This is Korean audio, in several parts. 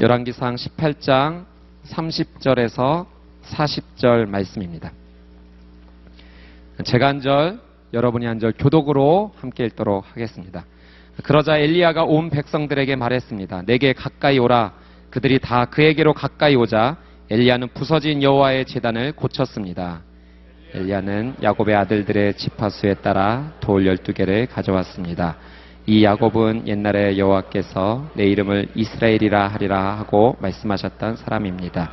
열왕기상 18장 30절에서 40절 말씀입니다. 제가 한 절, 여러분이 한 절 교독으로 함께 읽도록 하겠습니다. 그러자 엘리야가 온 백성들에게 말했습니다. 내게 가까이 오라. 그들이 다 그에게로 가까이 오자 엘리야는 부서진 여호와의 제단을 고쳤습니다. 엘리야는 야곱의 아들들의 지파수에 따라 돌 12개를 가져왔습니다. 이 야곱은 옛날에 여호와께서 내 이름을 이스라엘이라 하리라 하고 말씀하셨던 사람입니다.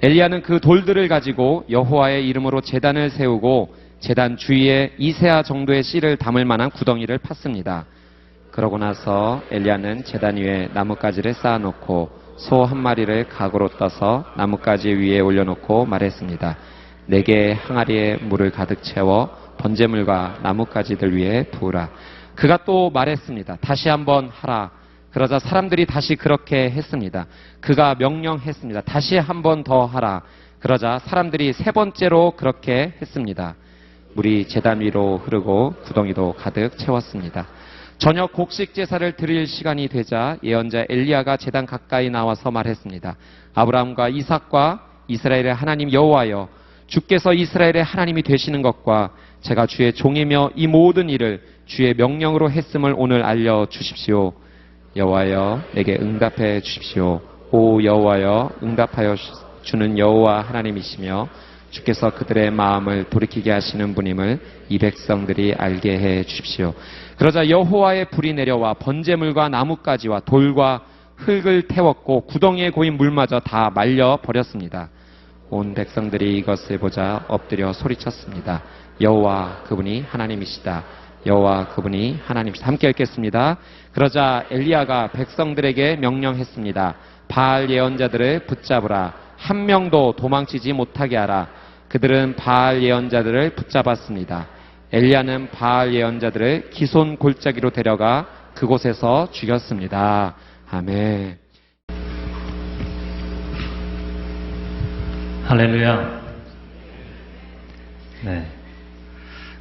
엘리야는 그 돌들을 가지고 여호와의 이름으로 제단을 세우고 제단 주위에 2세아 정도의 씨를 담을 만한 구덩이를 팠습니다. 그러고 나서 엘리야는 제단 위에 나뭇가지를 쌓아놓고 소 한 마리를 각으로 떠서 나뭇가지 위에 올려놓고 말했습니다. 내게 항아리에 물을 가득 채워 번제물과 나뭇가지들 위에 부으라. 그가 또 말했습니다. 다시 한번 하라. 그러자 사람들이 다시 그렇게 했습니다. 그가 명령했습니다. 다시 한번 더 하라. 그러자 사람들이 세 번째로 그렇게 했습니다. 물이 제단 위로 흐르고 구덩이도 가득 채웠습니다. 저녁 곡식 제사를 드릴 시간이 되자 예언자 엘리야가 제단 가까이 나와서 말했습니다. 아브라함과 이삭과 이스라엘의 하나님 여호와여, 주께서 이스라엘의 하나님이 되시는 것과 제가 주의 종이며 이 모든 일을 주의 명령으로 했음을 오늘 알려주십시오. 여호와여, 내게 응답해 주십시오. 오 여호와여, 응답하여 주는 여호와 하나님이시며 주께서 그들의 마음을 돌이키게 하시는 분임을 이 백성들이 알게 해 주십시오. 그러자 여호와의 불이 내려와 번제물과 나뭇가지와 돌과 흙을 태웠고 구덩이에 고인 물마저 다 말려 버렸습니다. 온 백성들이 이것을 보자 엎드려 소리쳤습니다. 여호와 그분이 하나님이시다. 여호와 그분이 하나님이시다. 함께 읽겠습니다. 그러자 엘리야가 백성들에게 명령했습니다. 바알 예언자들을 붙잡으라. 한 명도 도망치지 못하게 하라. 그들은 바알 예언자들을 붙잡았습니다. 엘리야는 바알 예언자들을 기손 골짜기로 데려가 그곳에서 죽였습니다. 아멘. 할렐루야. 네.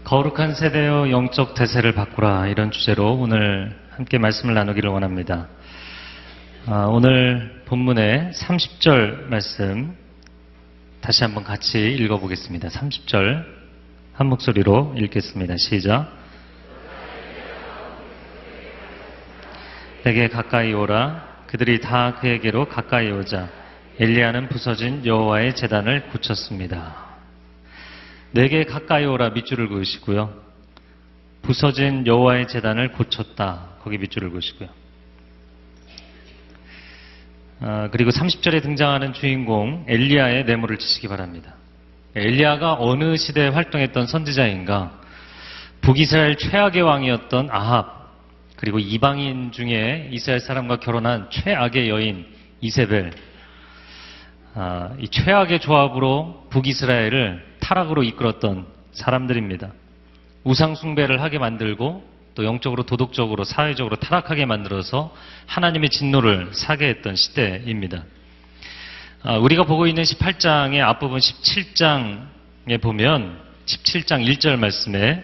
거룩한 세대여 영적 대세를 바꾸라, 이런 주제로 오늘 함께 말씀을 나누기를 원합니다. 오늘 본문의 30절 말씀 다시 한번 같이 읽어보겠습니다. 30절 한 목소리로 읽겠습니다. 시작. 내게 가까이 오라. 그들이 다 그에게로 가까이 오자 엘리야는 부서진 여호와의 제단을 고쳤습니다. 내게 가까이 오라 밑줄을 그으시고요. 부서진 여호와의 제단을 고쳤다, 거기 밑줄을 그으시고요. 그리고 30절에 등장하는 주인공 엘리야의 내모를 치시기 바랍니다. 엘리야가 어느 시대에 활동했던 선지자인가? 북이스라엘 최악의 왕이었던 아합, 그리고 이방인 중에 이스라엘 사람과 결혼한 최악의 여인 이세벨, 이 최악의 조합으로 북이스라엘을 타락으로 이끌었던 사람들입니다. 우상 숭배를 하게 만들고 또 영적으로, 도덕적으로, 사회적으로 타락하게 만들어서 하나님의 진노를 사게 했던 시대입니다. 우리가 보고 있는 18장의 앞부분 17장에 보면 17장 1절 말씀에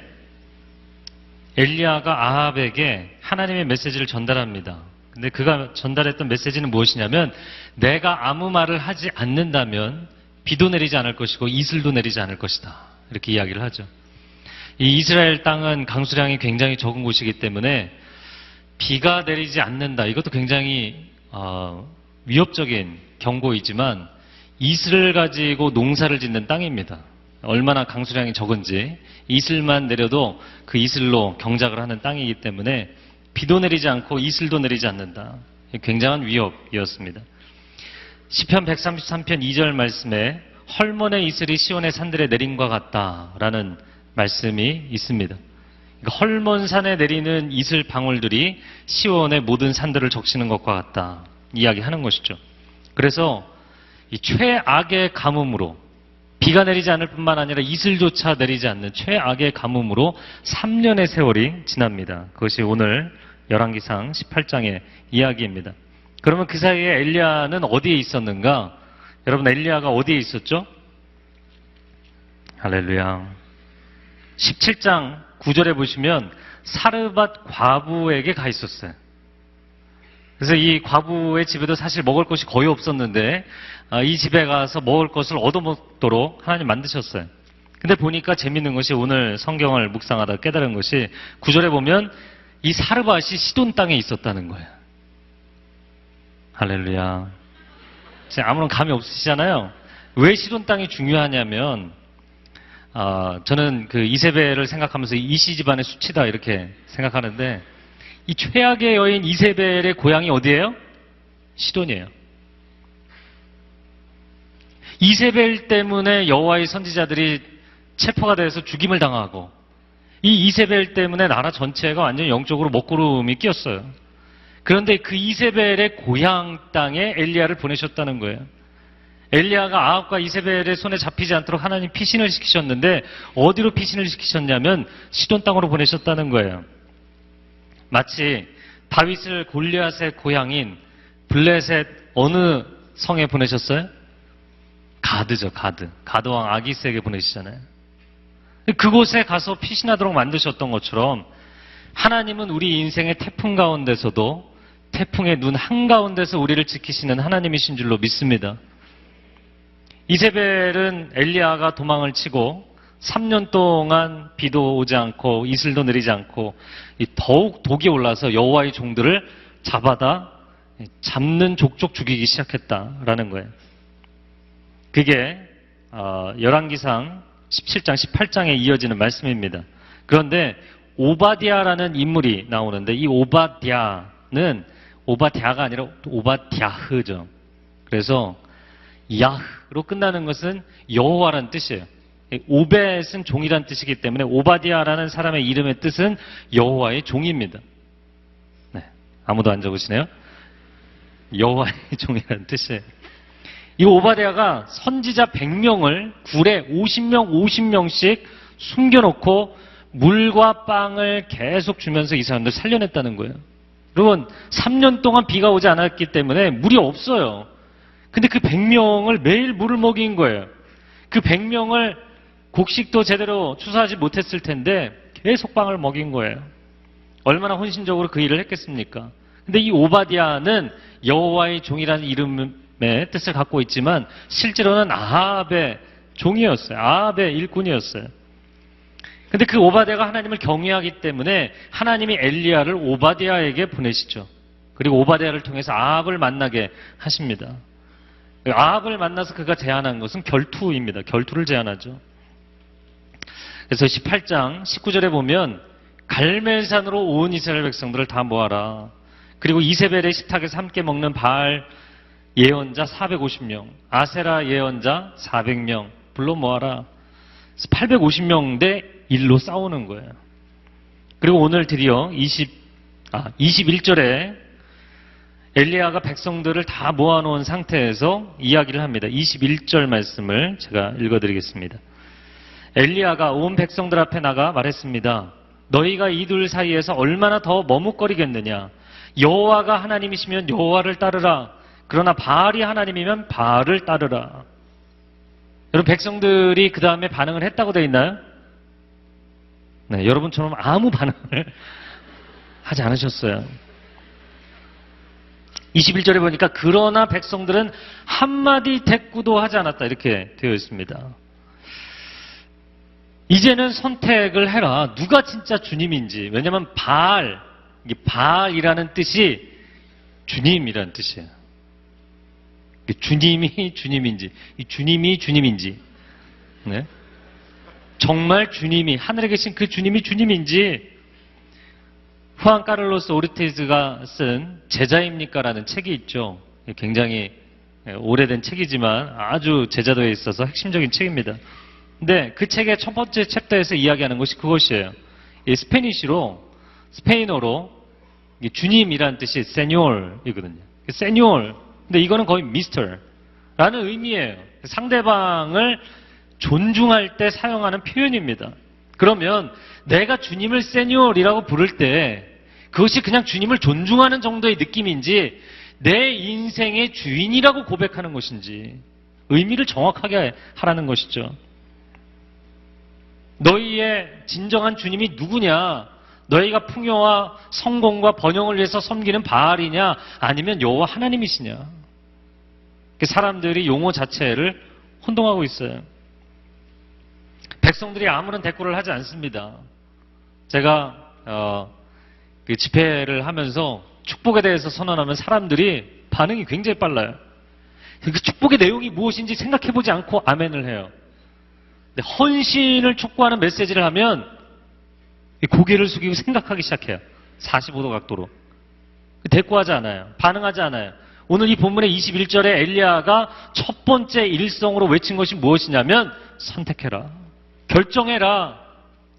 엘리야가 아합에게 하나님의 메시지를 전달합니다. 근데 그가 전달했던 메시지는 무엇이냐면, 내가 아무 말을 하지 않는다면 비도 내리지 않을 것이고 이슬도 내리지 않을 것이다, 이렇게 이야기를 하죠. 이 이스라엘 땅은 강수량이 굉장히 적은 곳이기 때문에 비가 내리지 않는다, 이것도 굉장히 위협적인 경고이지만 이슬을 가지고 농사를 짓는 땅입니다. 얼마나 강수량이 적은지 이슬만 내려도 그 이슬로 경작을 하는 땅이기 때문에 비도 내리지 않고 이슬도 내리지 않는다, 굉장한 위협이었습니다. 시편 133편 2절 말씀에 헐몬의 이슬이 시온의 산들에 내림과 같다라는 말씀이 있습니다. 그러니까 헐몬산에 내리는 이슬 방울들이 시온의 모든 산들을 적시는 것과 같다, 이야기하는 것이죠. 그래서 이 최악의 가뭄으로, 비가 내리지 않을 뿐만 아니라 이슬조차 내리지 않는 최악의 가뭄으로 3년의 세월이 지납니다. 그것이 오늘 열왕기상 18장의 이야기입니다. 그러면 그 사이에 엘리야는 어디에 있었는가? 여러분, 엘리야가 어디에 있었죠? 할렐루야. 17장 9절에 보시면 사르밧 과부에게 가 있었어요. 그래서 이 과부의 집에도 사실 먹을 것이 거의 없었는데 이 집에 가서 먹을 것을 얻어먹도록 하나님 만드셨어요. 근데 보니까 재밌는 것이, 오늘 성경을 묵상하다 깨달은 것이 9절에 보면 이 사르밧이 시돈 땅에 있었다는 거예요. 할렐루야. 아무런 감이 없으시잖아요. 왜 시돈 땅이 중요하냐면 저는 그 이세벨을 생각하면서 이시 집안의 수치다 이렇게 생각하는데, 이 최악의 여인 이세벨의 고향이 어디예요? 시돈이에요. 이세벨 때문에 여호와의 선지자들이 체포가 돼서 죽임을 당하고, 이 이세벨 때문에 나라 전체가 완전히 영적으로 먹구름이 끼었어요. 그런데 그 이세벨의 고향 땅에 엘리야를 보내셨다는 거예요. 엘리야가 아합과 이세벨의 손에 잡히지 않도록 하나님 피신을 시키셨는데, 어디로 피신을 시키셨냐면 시돈 땅으로 보내셨다는 거예요. 마치 다윗을 골리앗의 고향인 블레셋 어느 성에 보내셨어요? 가드죠, 가드. 가드왕 아기스에게 보내시잖아요. 그곳에 가서 피신하도록 만드셨던 것처럼, 하나님은 우리 인생의 태풍 가운데서도 태풍의 눈 한가운데서 우리를 지키시는 하나님이신 줄로 믿습니다. 이세벨은 엘리야가 도망을 치고 3년 동안 비도 오지 않고 이슬도 내리지 않고 더욱 독이 올라서 여호와의 종들을 잡아다 잡는 족족 죽이기 시작했다라는 거예요. 그게 열왕기상 17장 18장에 이어지는 말씀입니다. 그런데 오바댜라는 인물이 나오는데, 이 오바댜는 오바댜가 아니라 오바댜흐죠. 그래서 야흐로 끝나는 것은 여호와라는 뜻이에요. 오벳은 종이란 뜻이기 때문에 오바댜라는 사람의 이름의 뜻은 여호와의 종입니다. 네, 아무도 안 적으시네요. 여호와의 종이라는 뜻이에요. 이 오바댜가 선지자 100명을 굴에 50명씩 숨겨놓고 물과 빵을 계속 주면서 이 사람들 살려냈다는 거예요. 여러분, 3년 동안 비가 오지 않았기 때문에 물이 없어요. 근데 그 100명을 매일 물을 먹인 거예요. 그 100명을 곡식도 제대로 추수하지 못했을 텐데 계속 빵을 먹인 거예요. 얼마나 헌신적으로 그 일을 했겠습니까? 근데 이 오바댜는 여호와의 종이라는 이름의 뜻을 갖고 있지만 실제로는 아합의 종이었어요. 아합의 일꾼이었어요. 근데 그 오바댜가 하나님을 경외하기 때문에 하나님이 엘리야를 오바댜에게 보내시죠. 그리고 오바댜를 통해서 아합을 만나게 하십니다. 아합을 만나서 그가 제안한 것은 결투입니다. 결투를 제안하죠. 그래서 18장 19절에 보면 갈멜산으로 온 이스라엘 백성들을 다 모아라. 그리고 이세벨의 식탁에서 함께 먹는 바알 예언자 450명, 아세라 예언자 400명 불러 모아라. 850명 대 1로 싸우는 거예요. 그리고 오늘 드디어 21절에 엘리야가 백성들을 다 모아놓은 상태에서 이야기를 합니다. 21절 말씀을 제가 읽어드리겠습니다. 엘리야가 온 백성들 앞에 나가 말했습니다. 너희가 이 둘 사이에서 얼마나 더 머뭇거리겠느냐. 여호와가 하나님이시면 여호와를 따르라. 그러나 바알이 하나님이면 바알을 따르라. 여러분, 백성들이 그 다음에 반응을 했다고 되어 있나요? 네, 여러분처럼 아무 반응을 하지 않으셨어요. 21절에 보니까 그러나 백성들은 한마디 대꾸도 하지 않았다 이렇게 되어 있습니다. 이제는 선택을 해라. 누가 진짜 주님인지. 왜냐하면 바알이라는 뜻이 주님이라는 뜻이에요. 주님이 주님인지, 이 주님이 주님인지, 네? 정말 주님이, 하늘에 계신 그 주님이 주님인지, 후안 카를로스 오르티즈가 쓴 제자입니까? 라는 책이 있죠. 굉장히 오래된 책이지만 아주 제자도에 있어서 핵심적인 책입니다. 근데 그 책의 첫 번째 챕터에서 이야기하는 것이 그것이에요. 이 스페인어로 주님이라는 뜻이 세뇨르이거든요. 세뇨르. 근데 이거는 거의 미스터라는 의미예요. 상대방을 존중할 때 사용하는 표현입니다. 그러면 내가 주님을 세뇨르이라고 부를 때 그것이 그냥 주님을 존중하는 정도의 느낌인지 내 인생의 주인이라고 고백하는 것인지, 의미를 정확하게 하라는 것이죠. 너희의 진정한 주님이 누구냐? 너희가 풍요와 성공과 번영을 위해서 섬기는 바알이냐? 아니면 여호와 하나님이시냐? 사람들이 용어 자체를 혼동하고 있어요. 백성들이 아무런 대꾸를 하지 않습니다. 제가 그 집회를 하면서 축복에 대해서 선언하면 사람들이 반응이 굉장히 빨라요. 그 축복의 내용이 무엇인지 생각해보지 않고 아멘을 해요. 근데 헌신을 촉구하는 메시지를 하면 고개를 숙이고 생각하기 시작해요. 45도 각도로. 대꾸하지 않아요. 반응하지 않아요. 오늘 이 본문의 21절에 엘리야가 첫 번째 일성으로 외친 것이 무엇이냐면 선택해라. 결정해라.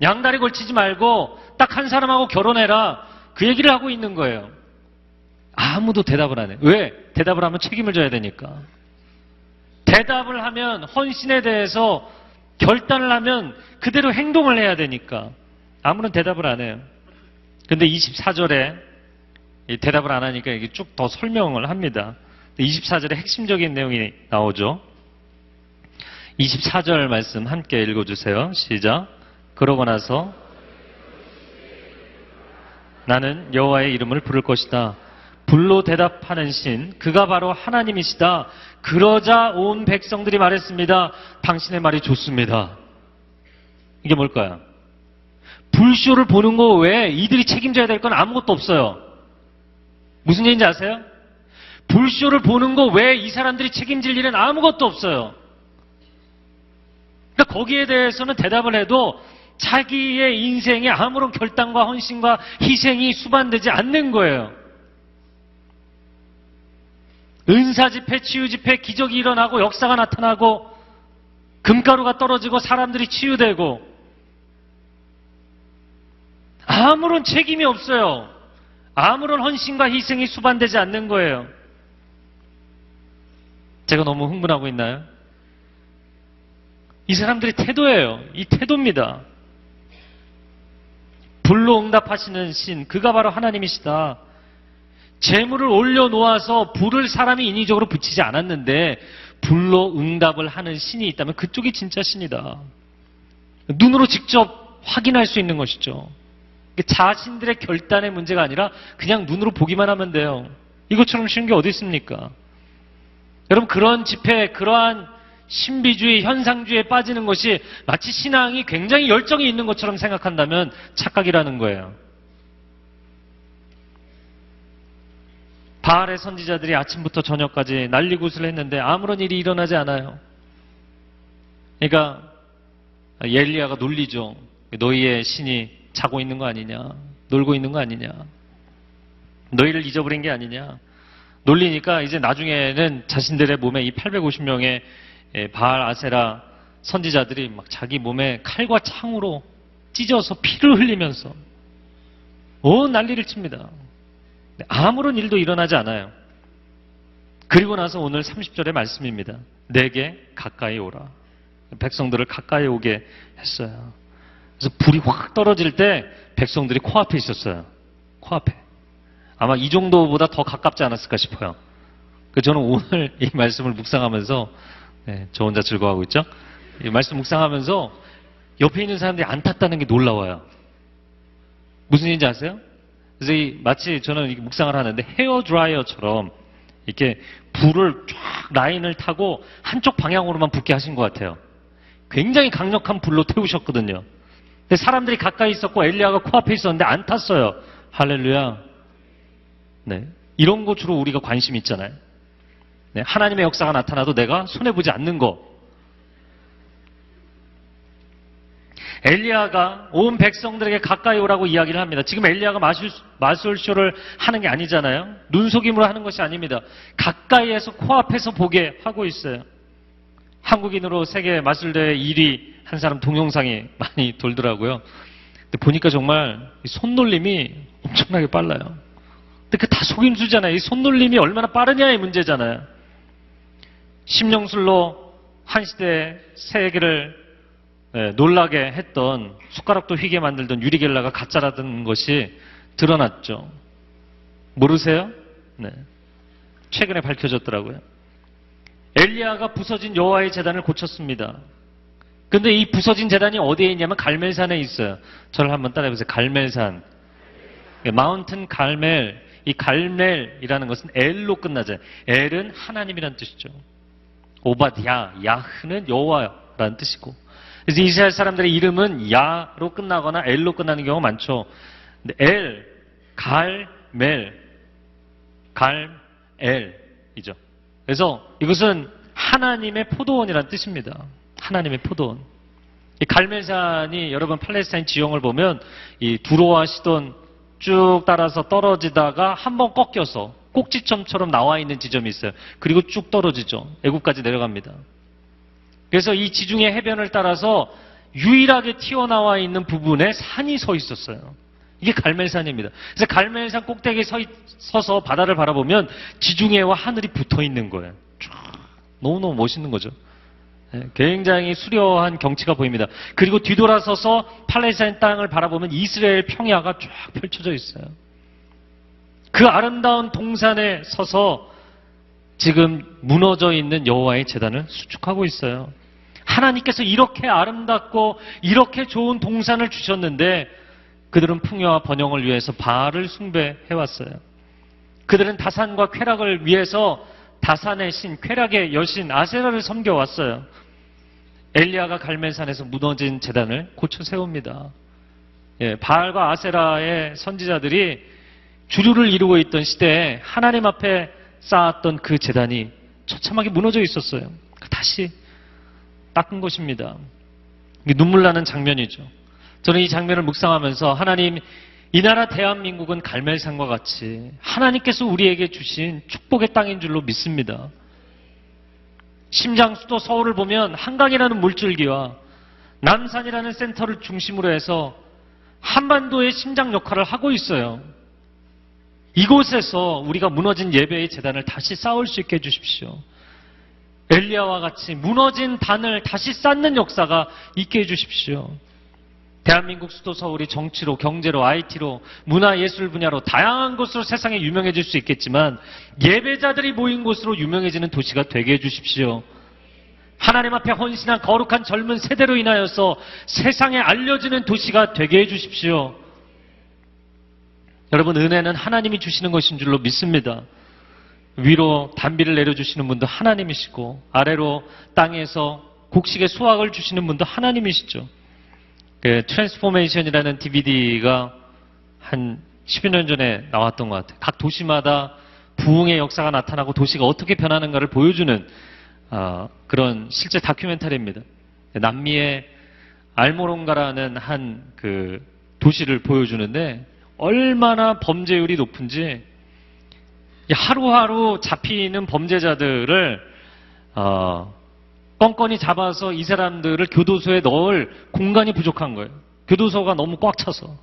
양다리 걸치지 말고 딱 한 사람하고 결혼해라. 그 얘기를 하고 있는 거예요. 아무도 대답을 안 해요. 왜? 대답을 하면 책임을 져야 되니까. 대답을 하면 헌신에 대해서 결단을 하면 그대로 행동을 해야 되니까. 아무런 대답을 안 해요. 근데 24절에 대답을 안 하니까 이게 쭉 더 설명을 합니다. 24절에 핵심적인 내용이 나오죠. 24절 말씀 함께 읽어주세요. 시작. 그러고 나서 나는 여호와의 이름을 부를 것이다. 불로 대답하는 신, 그가 바로 하나님이시다. 그러자 온 백성들이 말했습니다. 당신의 말이 좋습니다. 이게 뭘까요? 불쇼를 보는 거 외에 이들이 책임져야 될 건 아무것도 없어요. 무슨 얘기인지 아세요? 불쇼를 보는 거 외에 이 사람들이 책임질 일은 아무것도 없어요. 그러니까 거기에 대해서는 대답을 해도 자기의 인생에 아무런 결단과 헌신과 희생이 수반되지 않는 거예요. 은사 집회, 치유 집회, 기적이 일어나고 역사가 나타나고 금가루가 떨어지고 사람들이 치유되고 아무런 책임이 없어요. 아무런 헌신과 희생이 수반되지 않는 거예요. 제가 너무 흥분하고 있나요? 이 사람들의 태도예요. 이 태도입니다. 불로 응답하시는 신, 그가 바로 하나님이시다. 재물을 올려놓아서 불을 사람이 인위적으로 붙이지 않았는데 불로 응답을 하는 신이 있다면 그쪽이 진짜 신이다. 눈으로 직접 확인할 수 있는 것이죠. 자신들의 결단의 문제가 아니라 그냥 눈으로 보기만 하면 돼요. 이것처럼 쉬운 게 어디 있습니까? 여러분, 그런 집회, 그러한 신비주의, 현상주의에 빠지는 것이 마치 신앙이 굉장히 열정이 있는 것처럼 생각한다면 착각이라는 거예요. 바알의 선지자들이 아침부터 저녁까지 난리굿을 했는데 아무런 일이 일어나지 않아요. 그러니까 엘리야가 놀리죠. 너희의 신이 자고 있는 거 아니냐, 놀고 있는 거 아니냐, 너희를 잊어버린 게 아니냐. 놀리니까 이제 나중에는 자신들의 몸에 이 850명의 바알 아세라 선지자들이 막 자기 몸에 칼과 창으로 찢어서 피를 흘리면서 온 난리를 칩니다. 아무런 일도 일어나지 않아요. 그리고 나서 오늘 30절의 말씀입니다. 내게 가까이 오라. 백성들을 가까이 오게 했어요. 그래서 불이 확 떨어질 때 백성들이 코앞에 있었어요. 코앞에. 아마 이 정도보다 더 가깝지 않았을까 싶어요. 저는 오늘 이 말씀을 묵상하면서 저 혼자 즐거워하고 있죠? 이 말씀 묵상하면서 옆에 있는 사람들이 안 탔다는 게 놀라워요. 무슨 일인지 아세요? 그래서 마치 저는 이렇게 묵상을 하는데 헤어 드라이어처럼 이렇게 불을 쫙 라인을 타고 한쪽 방향으로만 붙게 하신 것 같아요. 굉장히 강력한 불로 태우셨거든요. 근데 사람들이 가까이 있었고 엘리야가 코앞에 있었는데 안 탔어요. 할렐루야. 네, 이런 거 주로 우리가 관심 있잖아요. 네, 하나님의 역사가 나타나도 내가 손해보지 않는 거. 엘리야가 온 백성들에게 가까이 오라고 이야기를 합니다. 지금 엘리야가 마술쇼를 하는 게 아니잖아요. 눈속임으로 하는 것이 아닙니다. 가까이에서 코앞에서 보게 하고 있어요. 한국인으로 세계 마술대회 1위 한 사람 동영상이 많이 돌더라고요. 근데 보니까 정말 손놀림이 엄청나게 빨라요. 근데 그 다 속임수잖아요. 이 손놀림이 얼마나 빠르냐의 문제잖아요. 심령술로 한 시대 세계를 놀라게 했던, 숟가락도 휘게 만들던 유리겔라가 가짜라는 것이 드러났죠. 모르세요? 네. 최근에 밝혀졌더라고요. 엘리야가 부서진 여호와의 제단을 고쳤습니다. 근데 이 부서진 제단이 어디에 있냐면 갈멜산에 있어요. 저를 한번 따라해보세요. 갈멜산. 마운튼 갈멜. 이 갈멜이라는 것은 엘로 끝나죠. 엘은 하나님이란 뜻이죠. 오바드야, 야흐는 여호와라는 뜻이고. 그래서 이스라엘 사람들의 이름은 야로 끝나거나 엘로 끝나는 경우가 많죠. 근데 엘, 갈멜, 갈엘이죠. 그래서 이것은 하나님의 포도원이라는 뜻입니다. 하나님의 포도원. 이 갈멜산이 여러분 팔레스타인 지형을 보면 이 두로와 시돈 쭉 따라서 떨어지다가 한번 꺾여서 꼭지점처럼 나와 있는 지점이 있어요. 그리고 쭉 떨어지죠. 애국까지 내려갑니다. 그래서 이 지중해 해변을 따라서 유일하게 튀어나와 있는 부분에 산이 서 있었어요. 이게 갈멜산입니다. 그래서 갈멜산 꼭대기에 서서 바다를 바라보면 지중해와 하늘이 붙어 있는 거예요. 쫙. 너무너무 멋있는 거죠. 굉장히 수려한 경치가 보입니다. 그리고 뒤돌아서서 팔레스타인 땅을 바라보면 이스라엘 평야가 쫙 펼쳐져 있어요. 그 아름다운 동산에 서서 지금 무너져 있는 여호와의 제단을 수축하고 있어요. 하나님께서 이렇게 아름답고 이렇게 좋은 동산을 주셨는데 그들은 풍요와 번영을 위해서 바알을 숭배해왔어요. 그들은 다산과 쾌락을 위해서 다산의 신, 쾌락의 여신 아세라를 섬겨왔어요. 엘리야가 갈멜산에서 무너진 제단을 고쳐 세웁니다. 바알과 아세라의 선지자들이 주류를 이루고 있던 시대에 하나님 앞에 쌓았던 그 제단이 처참하게 무너져 있었어요. 다시 닦은 것입니다. 눈물 나는 장면이죠. 저는 이 장면을 묵상하면서 하나님, 이 나라 대한민국은 갈멜산과 같이 하나님께서 우리에게 주신 축복의 땅인 줄로 믿습니다. 심장 수도 서울을 보면 한강이라는 물줄기와 남산이라는 센터를 중심으로 해서 한반도의 심장 역할을 하고 있어요. 이곳에서 우리가 무너진 예배의 제단을 다시 쌓을 수 있게 해주십시오. 엘리야와 같이 무너진 단을 다시 쌓는 역사가 있게 해주십시오. 대한민국 수도 서울이 정치로, 경제로, IT로, 문화예술 분야로 다양한 곳으로 세상에 유명해질 수 있겠지만 예배자들이 모인 곳으로 유명해지는 도시가 되게 해주십시오. 하나님 앞에 헌신한 거룩한 젊은 세대로 인하여서 세상에 알려지는 도시가 되게 해주십시오. 여러분, 은혜는 하나님이 주시는 것인 줄로 믿습니다. 위로 단비를 내려주시는 분도 하나님이시고 아래로 땅에서 곡식의 수확을 주시는 분도 하나님이시죠. 그 트랜스포메이션이라는 DVD가 한 10여 년 전에 나왔던 것 같아요. 각 도시마다 부흥의 역사가 나타나고 도시가 어떻게 변하는가를 보여주는 그런 실제 다큐멘터리입니다. 남미의 알모론가라는 한 그 도시를 보여주는데 얼마나 범죄율이 높은지 하루하루 잡히는 범죄자들을 껌껌이 잡아서 이 사람들을 교도소에 넣을 공간이 부족한 거예요. 교도소가 너무 꽉 차서.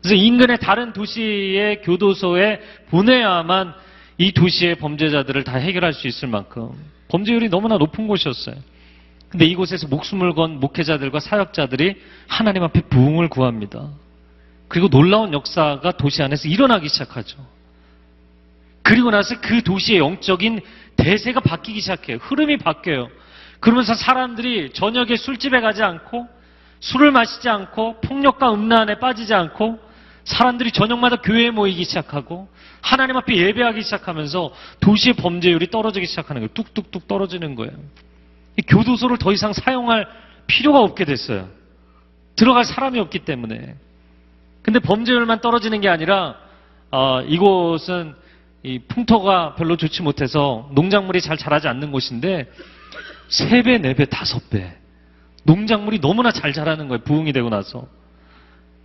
그래서 인근의 다른 도시의 교도소에 보내야만 이 도시의 범죄자들을 다 해결할 수 있을 만큼 범죄율이 너무나 높은 곳이었어요. 근데 이곳에서 목숨을 건 목회자들과 사역자들이 하나님 앞에 부흥을 구합니다. 그리고 놀라운 역사가 도시 안에서 일어나기 시작하죠. 그리고 나서 그 도시의 영적인 대세가 바뀌기 시작해요. 흐름이 바뀌어요. 그러면서 사람들이 저녁에 술집에 가지 않고 술을 마시지 않고 폭력과 음란에 빠지지 않고 사람들이 저녁마다 교회에 모이기 시작하고 하나님 앞에 예배하기 시작하면서 도시의 범죄율이 떨어지기 시작하는 거예요. 뚝뚝뚝 떨어지는 거예요. 이 교도소를 더 이상 사용할 필요가 없게 됐어요. 들어갈 사람이 없기 때문에. 근데 범죄율만 떨어지는 게 아니라 이곳은 이 풍토가 별로 좋지 못해서 농작물이 잘 자라지 않는 곳인데 3배, 4배, 5배 농작물이 너무나 잘 자라는 거예요. 부흥이 되고 나서.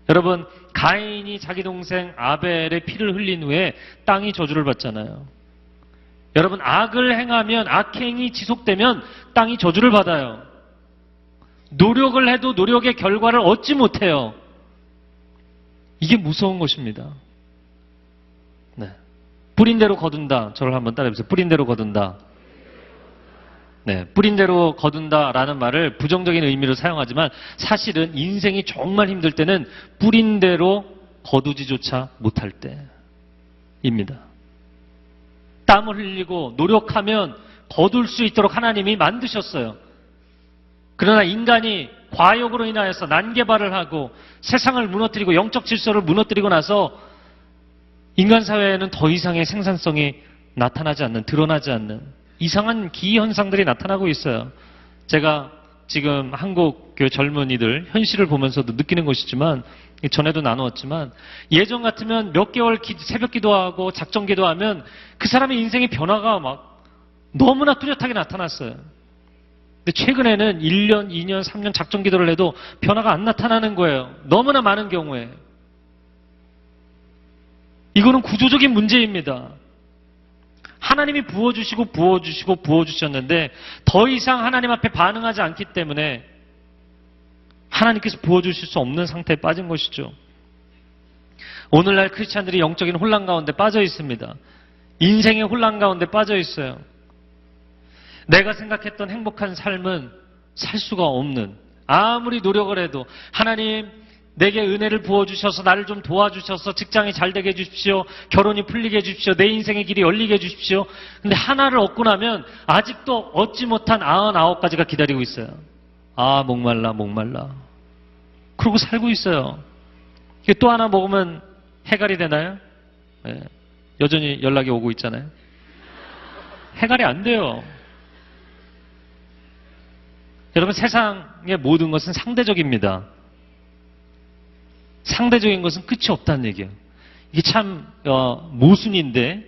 여러분, 가인이 자기 동생 아벨의 피를 흘린 후에 땅이 저주를 받잖아요. 여러분, 악을 행하면, 악행이 지속되면 땅이 저주를 받아요. 노력을 해도 노력의 결과를 얻지 못해요. 이게 무서운 것입니다. 네. 뿌린 대로 거둔다. 저를 한번 따라해보세요. 뿌린 대로 거둔다. 네, 뿌린 대로 거둔다라는 말을 부정적인 의미로 사용하지만 사실은 인생이 정말 힘들 때는 뿌린 대로 거두지조차 못할 때입니다. 땀을 흘리고 노력하면 거둘 수 있도록 하나님이 만드셨어요. 그러나 인간이 과욕으로 인하여서 난개발을 하고 세상을 무너뜨리고 영적 질서를 무너뜨리고 나서 인간 사회에는 더 이상의 생산성이 나타나지 않는, 드러나지 않는 이상한 기현상들이 나타나고 있어요. 제가 지금 한국 교회 젊은이들 현실을 보면서도 느끼는 것이지만, 전에도 나누었지만, 예전 같으면 몇 개월 새벽 기도하고 작정 기도하면 그 사람의 인생의 변화가 막 너무나 뚜렷하게 나타났어요. 근데 최근에는 1년, 2년, 3년 작정 기도를 해도 변화가 안 나타나는 거예요. 너무나 많은 경우에. 이거는 구조적인 문제입니다. 하나님이 부어주셨는데 더 이상 하나님 앞에 반응하지 않기 때문에 하나님께서 부어주실 수 없는 상태에 빠진 것이죠. 오늘날 크리스찬들이 영적인 혼란 가운데 빠져 있습니다. 인생의 혼란 가운데 빠져 있어요. 내가 생각했던 행복한 삶은 살 수가 없는, 아무리 노력을 해도 하나님 내게 은혜를 부어주셔서 나를 좀 도와주셔서 직장이 잘 되게 해주십시오. 결혼이 풀리게 해주십시오. 내 인생의 길이 열리게 해주십시오. 근데 하나를 얻고 나면 아직도 얻지 못한 99가지가 기다리고 있어요. 아, 목말라. 그러고 살고 있어요. 이게 또 하나 먹으면 해갈이 되나요? 네. 여전히 연락이 오고 있잖아요. 해갈이 안 돼요. 여러분, 세상의 모든 것은 상대적입니다. 상대적인 것은 끝이 없다는 얘기예요. 이게 참 모순인데,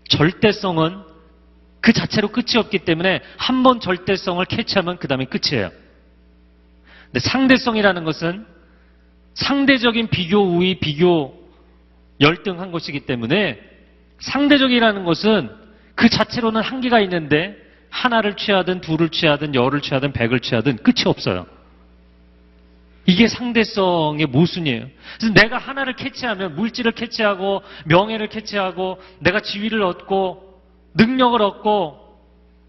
절대성은 그 자체로 끝이 없기 때문에 한 번 절대성을 캐치하면 그 다음에 끝이에요. 근데 상대성이라는 것은 상대적인 비교 우위, 비교 열등한 것이기 때문에, 상대적이라는 것은 그 자체로는 한계가 있는데 하나를 취하든 둘을 취하든 열을 취하든 백을 취하든 끝이 없어요. 이게 상대성의 모순이에요. 그래서 내가 하나를 캐치하면, 물질을 캐치하고 명예를 캐치하고 내가 지위를 얻고 능력을 얻고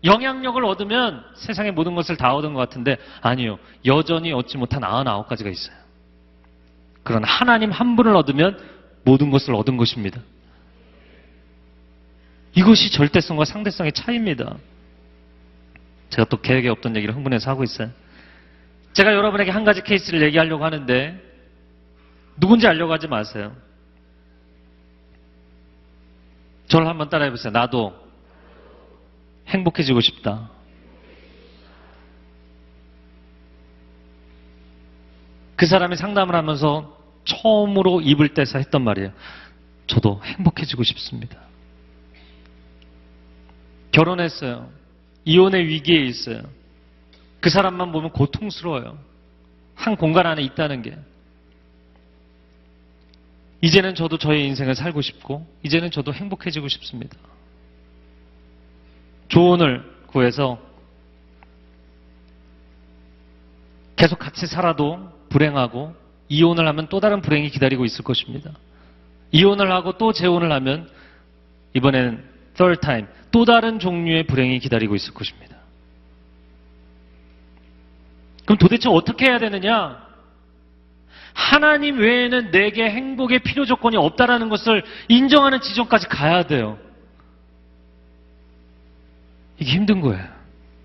영향력을 얻으면 세상의 모든 것을 다 얻은 것 같은데, 아니요. 여전히 얻지 못한 99가지가 있어요. 그러나 하나님 한 분을 얻으면 모든 것을 얻은 것입니다. 이것이 절대성과 상대성의 차이입니다. 제가 또 계획에 없던 얘기를 흥분해서 하고 있어요. 제가 여러분에게 한 가지 케이스를 얘기하려고 하는데 누군지 알려고 하지 마세요. 저를 한번 따라해 보세요. 나도 행복해지고 싶다. 그 사람이 상담을 하면서 처음으로 입을 떼서 했던 말이에요. 저도 행복해지고 싶습니다. 결혼했어요. 이혼의 위기에 있어요. 그 사람만 보면 고통스러워요. 한 공간 안에 있다는 게. 이제는 저도 저의 인생을 살고 싶고, 이제는 저도 행복해지고 싶습니다. 조언을 구해서 계속 같이 살아도 불행하고, 이혼을 하면 또 다른 불행이 기다리고 있을 것입니다. 이혼을 하고 또 재혼을 하면 이번엔 third time, 또 다른 종류의 불행이 기다리고 있을 것입니다. 그럼 도대체 어떻게 해야 되느냐? 하나님 외에는 내게 행복의 필요 조건이 없다라는 것을 인정하는 지점까지 가야 돼요. 이게 힘든 거예요.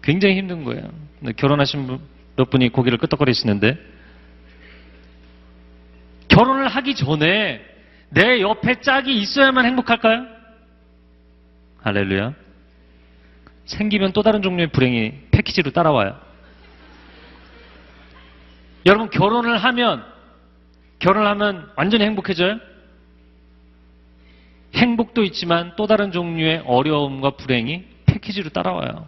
굉장히 힘든 거예요. 결혼하신 몇 분이 고개를 끄덕거리시는데, 결혼을 하기 전에 내 옆에 짝이 있어야만 행복할까요? 할렐루야. 생기면 또 다른 종류의 불행이 패키지로 따라와요. 여러분, 결혼을 하면 완전히 행복해져요? 행복도 있지만 또 다른 종류의 어려움과 불행이 패키지로 따라와요.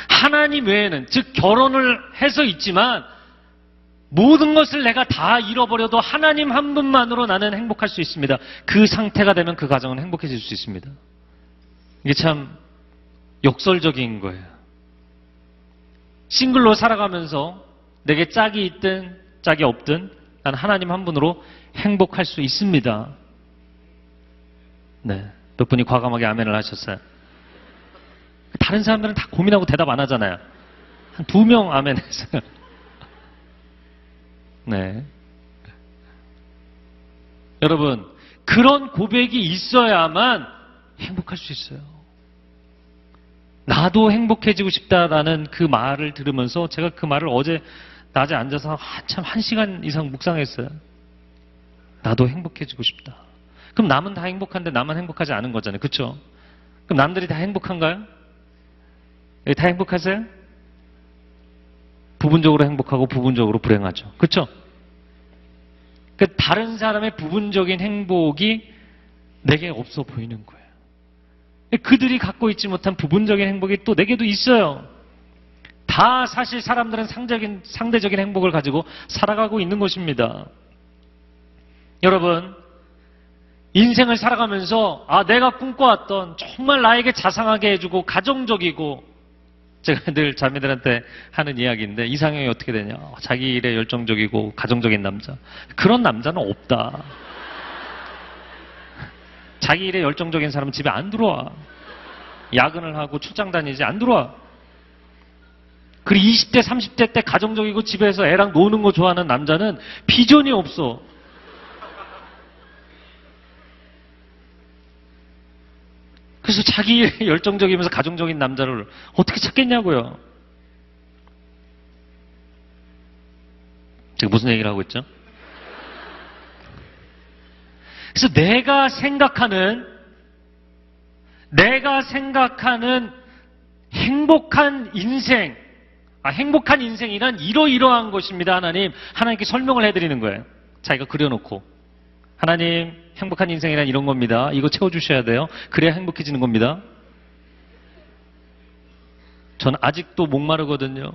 하나님 외에는, 즉 결혼을 해서 있지만 모든 것을 내가 다 잃어버려도 하나님 한 분만으로 나는 행복할 수 있습니다. 그 상태가 되면 그 가정은 행복해질 수 있습니다. 이게 참 역설적인 거예요. 싱글로 살아가면서 내게 짝이 있든 짝이 없든 난 하나님 한 분으로 행복할 수 있습니다. 네, 몇 분이 과감하게 아멘을 하셨어요. 다른 사람들은 다 고민하고 대답 안 하잖아요. 한 2명 아멘 했어요. 네. 여러분, 그런 고백이 있어야만 행복할 수 있어요. 나도 행복해지고 싶다라는 그 말을 들으면서 제가 그 말을 어제 낮에 앉아서 한참 1시간 이상 묵상했어요. 나도 행복해지고 싶다. 그럼 남은 다 행복한데 나만 행복하지 않은 거잖아요. 그렇죠? 그럼 남들이 다 행복한가요? 다 행복하세요? 부분적으로 행복하고 부분적으로 불행하죠. 그렇죠? 그 다른 사람의 부분적인 행복이 내게 없어 보이는 거예요. 그들이 갖고 있지 못한 부분적인 행복이 또 내게도 있어요. 다 사실 사람들은 상대적인 행복을 가지고 살아가고 있는 것입니다. 여러분, 인생을 살아가면서 내가 꿈꿔왔던 정말 나에게 자상하게 해주고 가정적이고, 제가 늘 자매들한테 하는 이야기인데 이상형이 어떻게 되냐? 자기 일에 열정적이고 가정적인 남자. 그런 남자는 없다. 자기 일에 열정적인 사람은 집에 안 들어와. 야근을 하고 출장 다니지 안 들어와. 그리고 20대, 30대 때 가정적이고 집에서 애랑 노는 거 좋아하는 남자는 비전이 없어. 그래서 자기 일에 열정적이면서 가정적인 남자를 어떻게 찾겠냐고요. 제가 무슨 얘기를 하고 있죠? 그래서 내가 생각하는 행복한 인생, 행복한 인생이란 이러이러한 것입니다. 하나님께 설명을 해드리는 거예요. 자기가 그려놓고. 하나님, 행복한 인생이란 이런 겁니다. 이거 채워주셔야 돼요. 그래야 행복해지는 겁니다. 전 아직도 목마르거든요.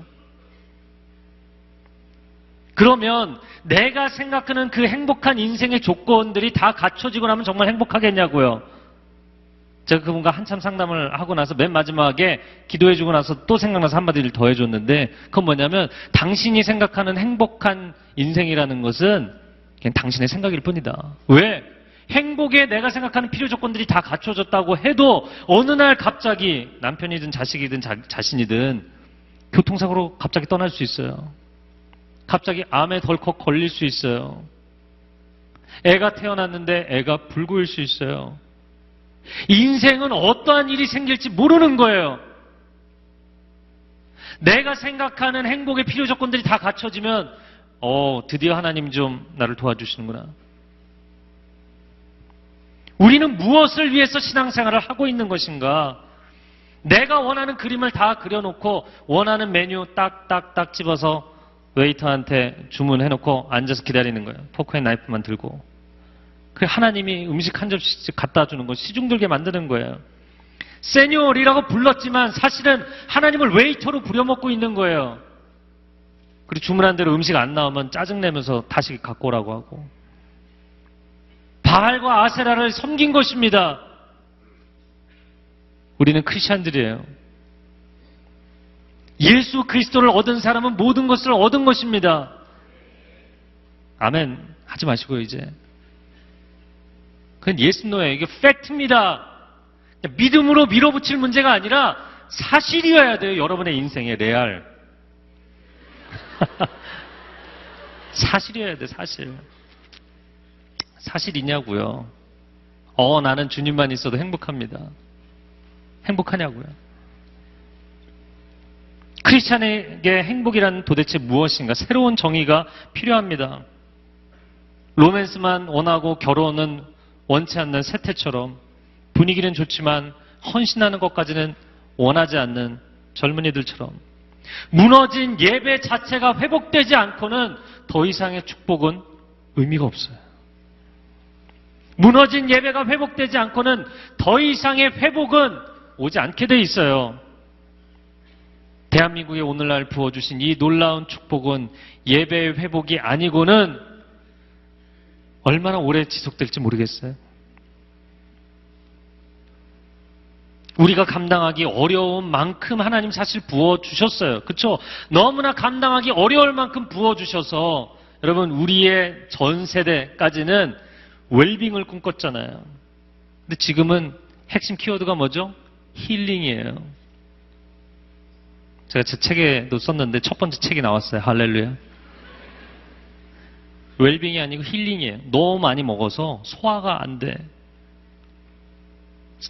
그러면 내가 생각하는 그 행복한 인생의 조건들이 다 갖춰지고 나면 정말 행복하겠냐고요. 제가 그분과 한참 상담을 하고 나서 맨 마지막에 기도해주고 나서 또 생각나서 한마디를 더 해줬는데, 그건 뭐냐면 당신이 생각하는 행복한 인생이라는 것은 그냥 당신의 생각일 뿐이다. 왜? 행복에 내가 생각하는 필요 조건들이 다 갖춰졌다고 해도 어느 날 갑자기 남편이든 자식이든 자신이든 교통사고로 갑자기 떠날 수 있어요. 갑자기 암에 덜컥 걸릴 수 있어요. 애가 태어났는데 애가 불구일 수 있어요. 인생은 어떠한 일이 생길지 모르는 거예요. 내가 생각하는 행복의 필요 조건들이 다 갖춰지면 드디어 하나님 좀 나를 도와주시는구나. 우리는 무엇을 위해서 신앙생활을 하고 있는 것인가? 내가 원하는 그림을 다 그려놓고 원하는 메뉴 딱딱딱 집어서 웨이터한테 주문해놓고 앉아서 기다리는 거예요. 포크앤 나이프만 들고. 그 하나님이 음식 한 접시씩 갖다 주는 거, 시중들게 만드는 거예요. 세뇨리라고 불렀지만 사실은 하나님을 웨이터로 부려먹고 있는 거예요. 그리고 주문한 대로 음식 안 나오면 짜증내면서 다시 갖고 오라고 하고. 바알과 아세라를 섬긴 것입니다. 우리는 크리스찬들이에요. 예수 그리스도를 얻은 사람은 모든 것을 얻은 것입니다. 아멘 하지 마시고요. 이제 그건 예스노예요. 이게 팩트입니다. 믿음으로 밀어붙일 문제가 아니라 사실이어야 돼요. 여러분의 인생의 레알. 사실이어야 돼. 사실. 사실이냐고요. 나는 주님만 있어도 행복합니다. 행복하냐고요. 크리스찬에게 행복이란 도대체 무엇인가? 새로운 정의가 필요합니다. 로맨스만 원하고 결혼은 원치 않는 세태처럼 분위기는 좋지만 헌신하는 것까지는 원하지 않는 젊은이들처럼 무너진 예배 자체가 회복되지 않고는 더 이상의 축복은 의미가 없어요. 무너진 예배가 회복되지 않고는 더 이상의 회복은 오지 않게 돼 있어요. 대한민국에 오늘날 부어주신 이 놀라운 축복은 예배의 회복이 아니고는 얼마나 오래 지속될지 모르겠어요. 우리가 감당하기 어려운 만큼 하나님 사실 부어주셨어요. 그렇죠? 너무나 감당하기 어려울 만큼 부어주셔서 여러분 우리의 전 세대까지는 웰빙을 꿈꿨잖아요. 근데 지금은 핵심 키워드가 뭐죠? 힐링이에요. 제가 제 책에도 썼는데 첫 번째 책이 나왔어요. 할렐루야. 웰빙이 아니고 힐링이에요. 너무 많이 먹어서 소화가 안 돼.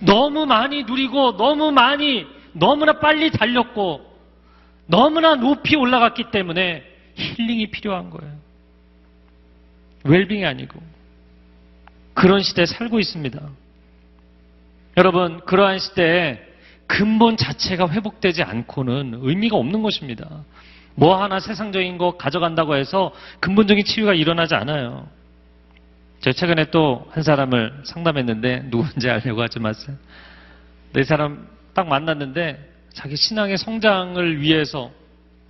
너무 많이 누리고 너무나 빨리 달렸고 너무나 높이 올라갔기 때문에 힐링이 필요한 거예요. 웰빙이 아니고. 그런 시대에 살고 있습니다. 여러분, 그러한 시대에 근본 자체가 회복되지 않고는 의미가 없는 것입니다. 뭐 하나 세상적인 거 가져간다고 해서 근본적인 치유가 일어나지 않아요. 제가 최근에 또 한 사람을 상담했는데 누군지 알려고 하지 마세요. 이 사람 딱 만났는데 자기 신앙의 성장을 위해서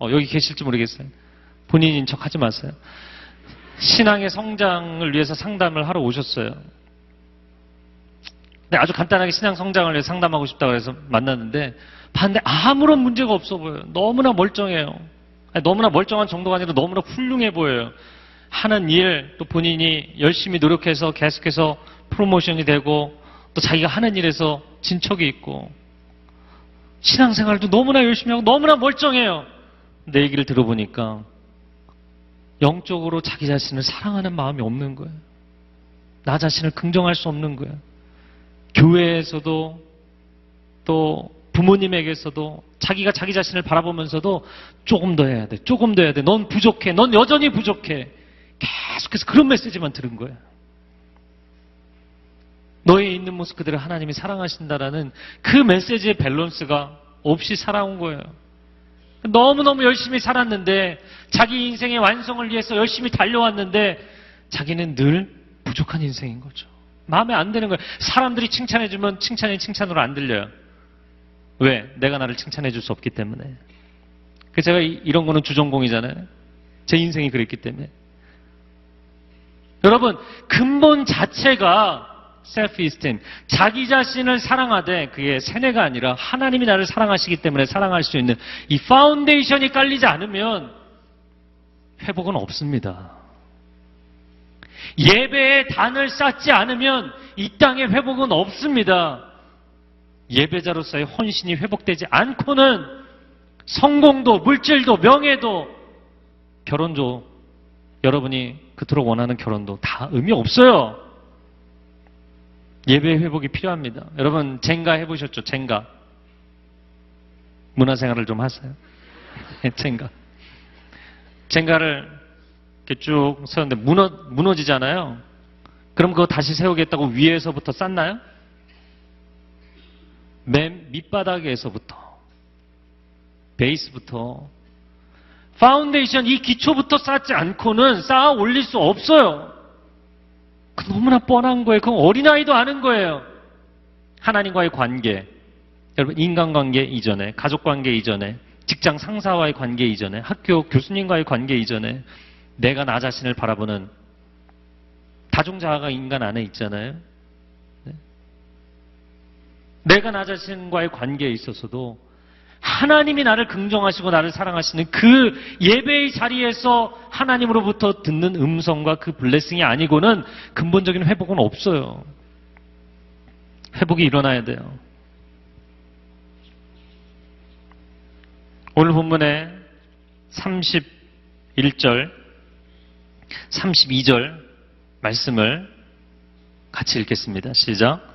여기 계실지 모르겠어요. 본인인 척 하지 마세요. 신앙의 성장을 위해서 상담을 하러 오셨어요. 근데 아주 간단하게 신앙 성장을 위해서 상담하고 싶다고 해서 만났는데 봤는데 아무런 문제가 없어 보여요. 너무나 멀쩡해요. 너무나 멀쩡한 정도가 아니라 너무나 훌륭해 보여요. 하는 일, 또 본인이 열심히 노력해서 계속해서 프로모션이 되고 또 자기가 하는 일에서 진척이 있고 신앙생활도 너무나 열심히 하고 너무나 멀쩡해요. 내 얘기를 들어보니까 영적으로 자기 자신을 사랑하는 마음이 없는 거예요. 나 자신을 긍정할 수 없는 거예요. 교회에서도 또 부모님에게서도 자기가 자기 자신을 바라보면서도 조금 더 해야 돼. 조금 더 해야 돼. 넌 부족해. 넌 여전히 부족해. 계속해서 그런 메시지만 들은 거예요. 너의 있는 모습 그대로 하나님이 사랑하신다라는 그 메시지의 밸런스가 없이 살아온 거예요. 너무너무 열심히 살았는데 자기 인생의 완성을 위해서 열심히 달려왔는데 자기는 늘 부족한 인생인 거죠. 마음에 안 드는 거예요. 사람들이 칭찬해주면 칭찬이 칭찬으로 안 들려요. 왜? 내가 나를 칭찬해줄 수 없기 때문에. 그래서 제가 이런 거는 주전공이잖아요. 제 인생이 그랬기 때문에. 여러분, 근본 자체가 self-esteem, 자기 자신을 사랑하되 그게 세뇌가 아니라 하나님이 나를 사랑하시기 때문에 사랑할 수 있는 이 파운데이션이 깔리지 않으면 회복은 없습니다. 예배의 단을 쌓지 않으면 이 땅에 회복은 없습니다. 예배자로서의 헌신이 회복되지 않고는 성공도, 물질도, 명예도, 결혼도, 여러분이 그토록 원하는 결혼도 다 의미 없어요. 예배의 회복이 필요합니다. 여러분 젠가 해보셨죠? 젠가. 문화생활을 좀 하세요. 젠가. 젠가를 이렇게 쭉 세웠는데 무너지잖아요. 그럼 그거 다시 세우겠다고 위에서부터 쌓나요? 맨 밑바닥에서부터, 베이스부터, 파운데이션, 이 기초부터 쌓지 않고는 쌓아 올릴 수 없어요. 너무나 뻔한 거예요. 그건 어린아이도 아는 거예요. 하나님과의 관계, 여러분 인간관계 이전에, 가족관계 이전에, 직장 상사와의 관계 이전에, 학교 교수님과의 관계 이전에 내가 나 자신을 바라보는 다중자아가 인간 안에 있잖아요. 내가 나 자신과의 관계에 있어서도 하나님이 나를 긍정하시고 나를 사랑하시는 그 예배의 자리에서 하나님으로부터 듣는 음성과 그 블레싱이 아니고는 근본적인 회복은 없어요. 회복이 일어나야 돼요. 오늘 본문에 31절, 32절 말씀을 같이 읽겠습니다. 시작.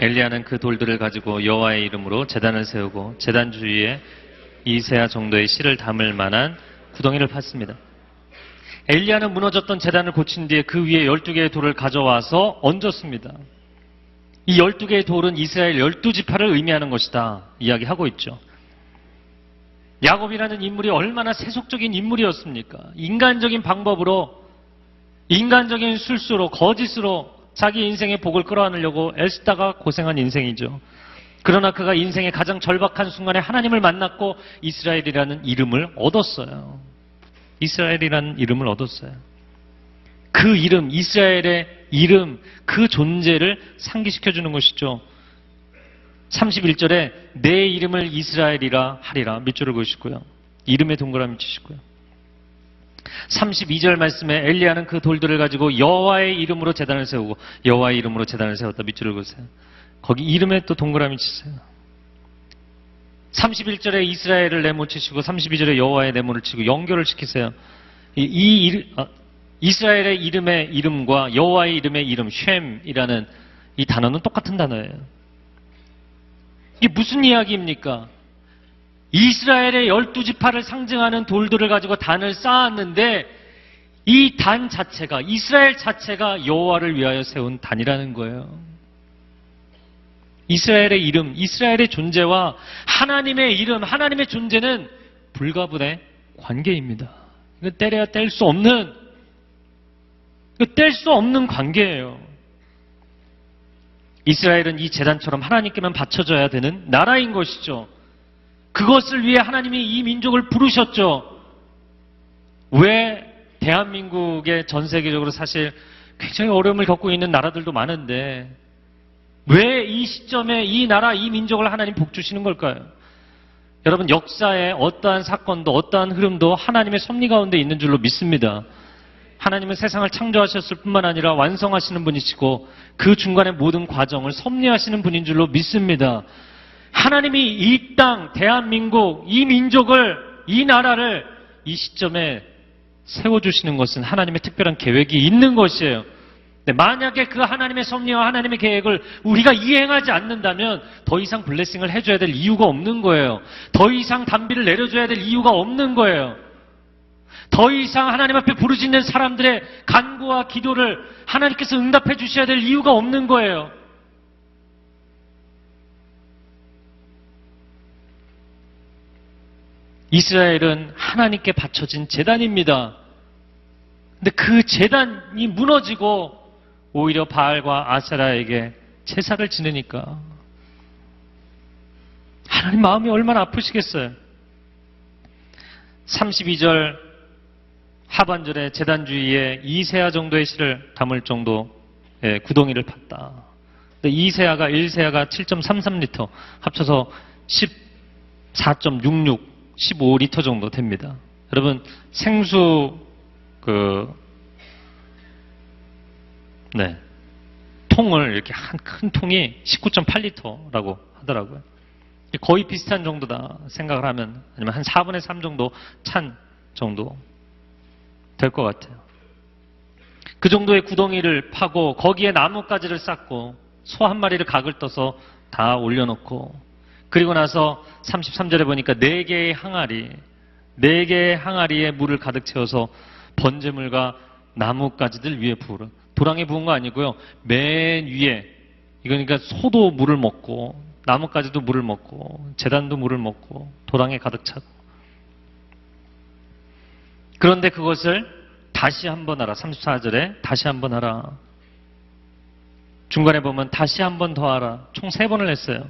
엘리야는 그 돌들을 가지고 여호와의 이름으로 제단을 세우고 제단 주위에 2세아 정도의 실을 담을 만한 구덩이를 팠습니다. 엘리야는 무너졌던 제단을 고친 뒤에 그 위에 12개의 돌을 가져와서 얹었습니다. 이 12개의 돌은 이스라엘 12지파를 의미하는 것이다 이야기하고 있죠. 야곱이라는 인물이 얼마나 세속적인 인물이었습니까? 인간적인 방법으로, 인간적인 술수로, 거짓으로 자기 인생의 복을 끌어안으려고 애쓰다가 고생한 인생이죠. 그러나 그가 인생의 가장 절박한 순간에 하나님을 만났고 이스라엘이라는 이름을 얻었어요. 이스라엘이라는 이름을 얻었어요. 그 이름, 이스라엘의 이름, 그 존재를 상기시켜주는 것이죠. 31절에 내 이름을 이스라엘이라 하리라 밑줄을 그으시고요. 이름에 동그라미 치시고요. 32절 말씀에 엘리야는 그 돌들을 가지고 여호와의 이름으로 제단을 세우고 여호와의 이름으로 제단을 세웠다 밑줄을 그으세요. 거기 이름에 또 동그라미 치세요. 31절에 이스라엘을 내모치시고 32절에 여호와의 내모를 치고 연결을 시키세요. 이스라엘의 이름의 이름과 여호와의 이름의 이름 쉔이라는 이 단어는 똑같은 단어예요. 이게 무슨 이야기입니까? 이스라엘의 12지파를 상징하는 돌들을 가지고 단을 쌓았는데 이 단 자체가, 이스라엘 자체가 여호와를 위하여 세운 단이라는 거예요. 이스라엘의 이름, 이스라엘의 존재와 하나님의 이름, 하나님의 존재는 불가분의 관계입니다. 이거 때려야 뗄 수 없는, 뗄 수 없는 관계예요. 이스라엘은 이 제단처럼 하나님께만 바쳐져야 되는 나라인 것이죠. 그것을 위해 하나님이 이 민족을 부르셨죠. 왜 대한민국의 전 세계적으로 사실 굉장히 어려움을 겪고 있는 나라들도 많은데 왜 이 시점에 이 나라, 이 민족을 하나님 복 주시는 걸까요? 여러분, 역사의 어떠한 사건도 어떠한 흐름도 하나님의 섭리 가운데 있는 줄로 믿습니다. 하나님은 세상을 창조하셨을 뿐만 아니라 완성하시는 분이시고 그 중간의 모든 과정을 섭리하시는 분인 줄로 믿습니다. 하나님이 이 땅, 대한민국, 이 민족을, 이 나라를 이 시점에 세워주시는 것은 하나님의 특별한 계획이 있는 것이에요. 만약에 그 하나님의 섭리와 하나님의 계획을 우리가 이행하지 않는다면 더 이상 블레싱을 해줘야 될 이유가 없는 거예요. 더 이상 단비를 내려줘야 될 이유가 없는 거예요. 더 이상 하나님 앞에 부르짖는 사람들의 간구와 기도를 하나님께서 응답해 주셔야 될 이유가 없는 거예요. 이스라엘은 하나님께 바쳐진 제단입니다. 근데 그 제단이 무너지고 오히려 바알과 아세라에게 제사를 지내니까 하나님 마음이 얼마나 아프시겠어요. 32절 하반절에 제단 주위에 2세아 정도의 실을 담을 정도의 구덩이를 팠다. 근데 2세아가 1세아가 7.33리터 합쳐서 14.66 15리터 정도 됩니다. 여러분, 생수 통을 이렇게 한 큰 통이 19.8리터라고 하더라고요. 거의 비슷한 정도다 생각을 하면, 아니면 한 4분의 3 정도 찬 정도 될 것 같아요. 그 정도의 구덩이를 파고 거기에 나뭇가지를 쌓고 소 한 마리를 각을 떠서 다 올려놓고, 그리고 나서 33절에 보니까 4개의 항아리에 물을 가득 채워서 번제물과 나뭇가지들 위에 부으라. 도랑에 부은 거 아니고요. 맨 위에, 이거니까 소도 물을 먹고 나뭇가지도 물을 먹고 제단도 물을 먹고 도랑에 가득 차고. 그런데 그것을 다시 한번 하라. 34절에 다시 한번 하라. 중간에 보면 다시 한번 더 하라. 총 3번을 했어요.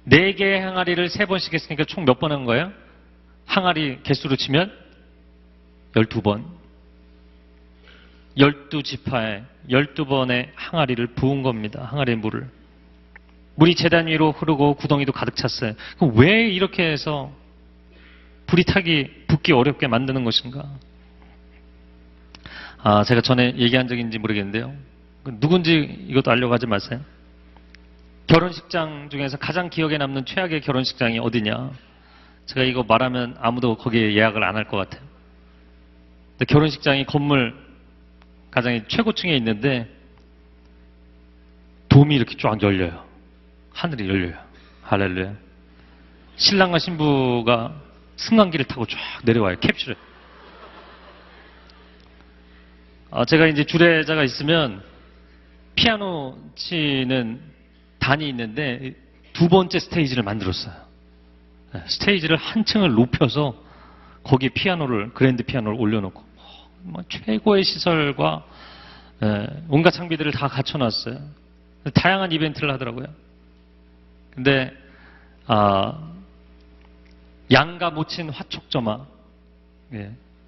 4개의 항아리를 3번씩 했으니까 총 몇 번 한 거예요? 항아리 개수로 치면 12번. 12지파에 12번의 항아리를 부은 겁니다. 항아리의 물을. 물이 제단 위로 흐르고 구덩이도 가득 찼어요. 그럼 왜 이렇게 해서 불이 붙기 어렵게 만드는 것인가? 제가 전에 얘기한 적인지 모르겠는데요. 누군지 이것도 알려가지 마세요. 결혼식장 중에서 가장 기억에 남는 최악의 결혼식장이 어디냐? 제가 이거 말하면 아무도 거기에 예약을 안 할 것 같아요. 근데 결혼식장이 건물 가장이 최고층에 있는데 돔이 이렇게 쫙 열려요. 하늘이 열려요. 할렐루야. 신랑과 신부가 승강기를 타고 쫙 내려와요. 캡슐에. 제가 이제 주례자가 있으면 피아노 치는 단이 있는데 2번째 스테이지를 만들었어요. 스테이지를 한층을 높여서 거기에 그랜드 피아노를 올려놓고 최고의 시설과 온갖 장비들을 다 갖춰놨어요. 다양한 이벤트를 하더라고요. 근데 양가 모친 화촉점화,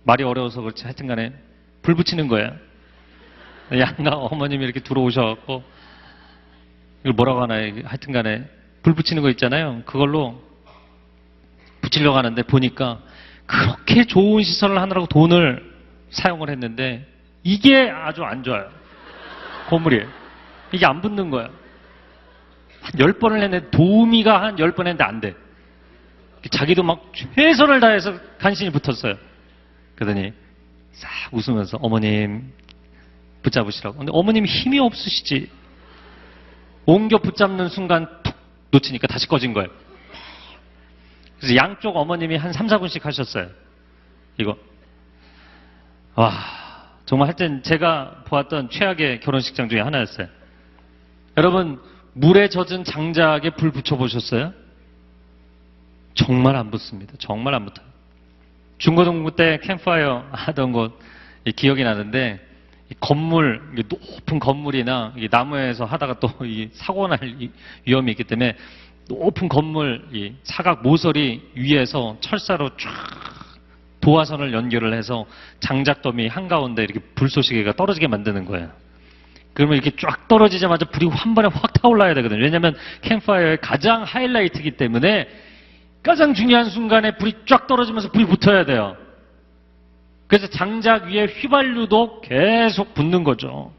말이 어려워서 그렇지 하여튼 간에 불 붙이는 거예요. 양가 어머님이 이렇게 들어오셔갖고 이걸 뭐라고 하나요? 하여튼 간에 불 붙이는 거 있잖아요. 그걸로 붙이려고 하는데 보니까 그렇게 좋은 시설을 하느라고 돈을 사용을 했는데 이게 아주 안 좋아요. 건물이. 이게 안 붙는 거야. 한 10번을 했는데 도우미가 한 10번 했는데 안 돼. 자기도 막 최선을 다해서 간신히 붙었어요. 그러더니 싹 웃으면서 어머님 붙잡으시라고. 근데 어머님이 힘이 없으시지. 옮겨 붙잡는 순간 툭 놓치니까 다시 꺼진 거예요. 그래서 양쪽 어머님이 한 3, 4분씩 하셨어요. 이거. 와, 정말 하여튼 제가 보았던 최악의 결혼식장 중에 하나였어요. 여러분, 물에 젖은 장작에 불 붙여보셨어요? 정말 안 붙습니다. 정말 안 붙어요. 중고등부 때 캠프파이어 하던 곳 기억이 나는데, 이 건물, 높은 건물이나 나무에서 하다가 또 사고 날 위험이 있기 때문에 높은 건물, 이 사각 모서리 위에서 철사로 쫙 도화선을 연결을 해서 장작더미 한가운데 이렇게 불쏘시개가 떨어지게 만드는 거예요. 그러면 이렇게 쫙 떨어지자마자 불이 한 번에 확 타올라야 되거든요. 왜냐하면 캠프파이어의 가장 하이라이트이기 때문에 가장 중요한 순간에 불이 쫙 떨어지면서 불이 붙어야 돼요. 그래서 장작 위에 휘발유도 계속 붙는 거죠.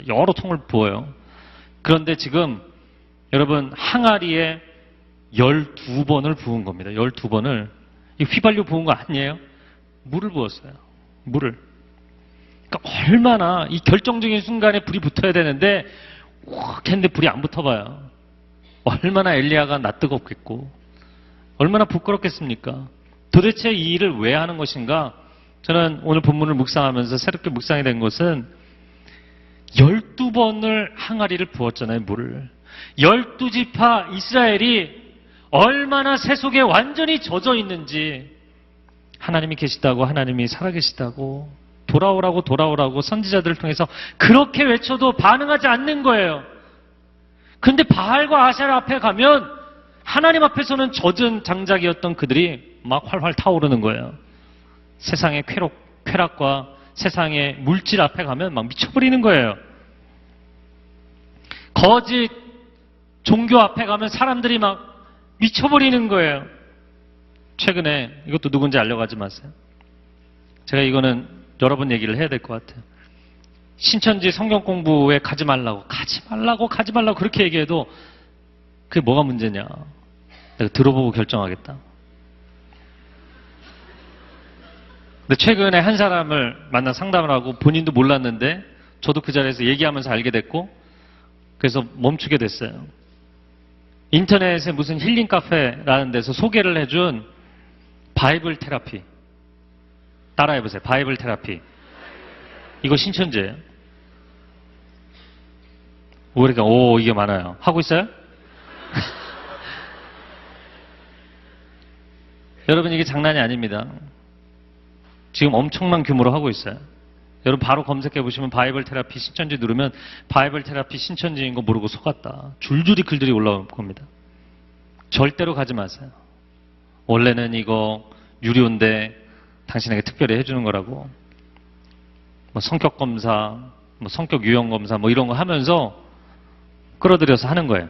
여러 통을 부어요. 그런데 지금 여러분 항아리에 12번을 부은 겁니다. 12번을. 이 휘발유 부은 거 아니에요? 물을 부었어요. 물을. 그러니까 얼마나 이 결정적인 순간에 불이 붙어야 되는데 확 했는데 불이 안 붙어봐요. 얼마나 엘리야가 낯뜨겁겠고 얼마나 부끄럽겠습니까? 도대체 이 일을 왜 하는 것인가? 저는 오늘 본문을 묵상하면서 새롭게 묵상이 된 것은 12번을 항아리를 부었잖아요. 물을. 12지파 이스라엘이 얼마나 새 속에 완전히 젖어 있는지 하나님이 계시다고 하나님이 살아계시다고 돌아오라고 선지자들을 통해서 그렇게 외쳐도 반응하지 않는 거예요. 그런데 바알과 아세라 앞에 가면 하나님 앞에서는 젖은 장작이었던 그들이 막 활활 타오르는 거예요. 세상의 쾌락과 세상의 물질 앞에 가면 막 미쳐버리는 거예요. 거짓 종교 앞에 가면 사람들이 막 미쳐버리는 거예요. 최근에 이것도 누군지 알려고 하지 마세요. 제가 이거는 여러 번 얘기를 해야 될 것 같아요. 신천지 성경 공부에 가지 말라고 그렇게 얘기해도 그게 뭐가 문제냐. 내가 들어보고 결정하겠다. 근데 최근에 한 사람을 만나 상담을 하고 본인도 몰랐는데 저도 그 자리에서 얘기하면서 알게 됐고 그래서 멈추게 됐어요. 인터넷에 무슨 힐링 카페라는 데서 소개를 해준 바이블 테라피. 따라해보세요. 바이블 테라피. 이거 신천지예요. 그러니까 이게 많아요. 하고 있어요? 여러분 이게 장난이 아닙니다. 지금 엄청난 규모로 하고 있어요. 여러분 바로 검색해 보시면 바이블 테라피 신천지 누르면 바이블 테라피 신천지인 거 모르고 속았다. 줄줄이 글들이 올라올 겁니다. 절대로 가지 마세요. 원래는 이거 유료인데 당신에게 특별히 해주는 거라고. 뭐 성격 검사, 뭐 성격 유형 검사, 뭐 이런 거 하면서 끌어들여서 하는 거예요.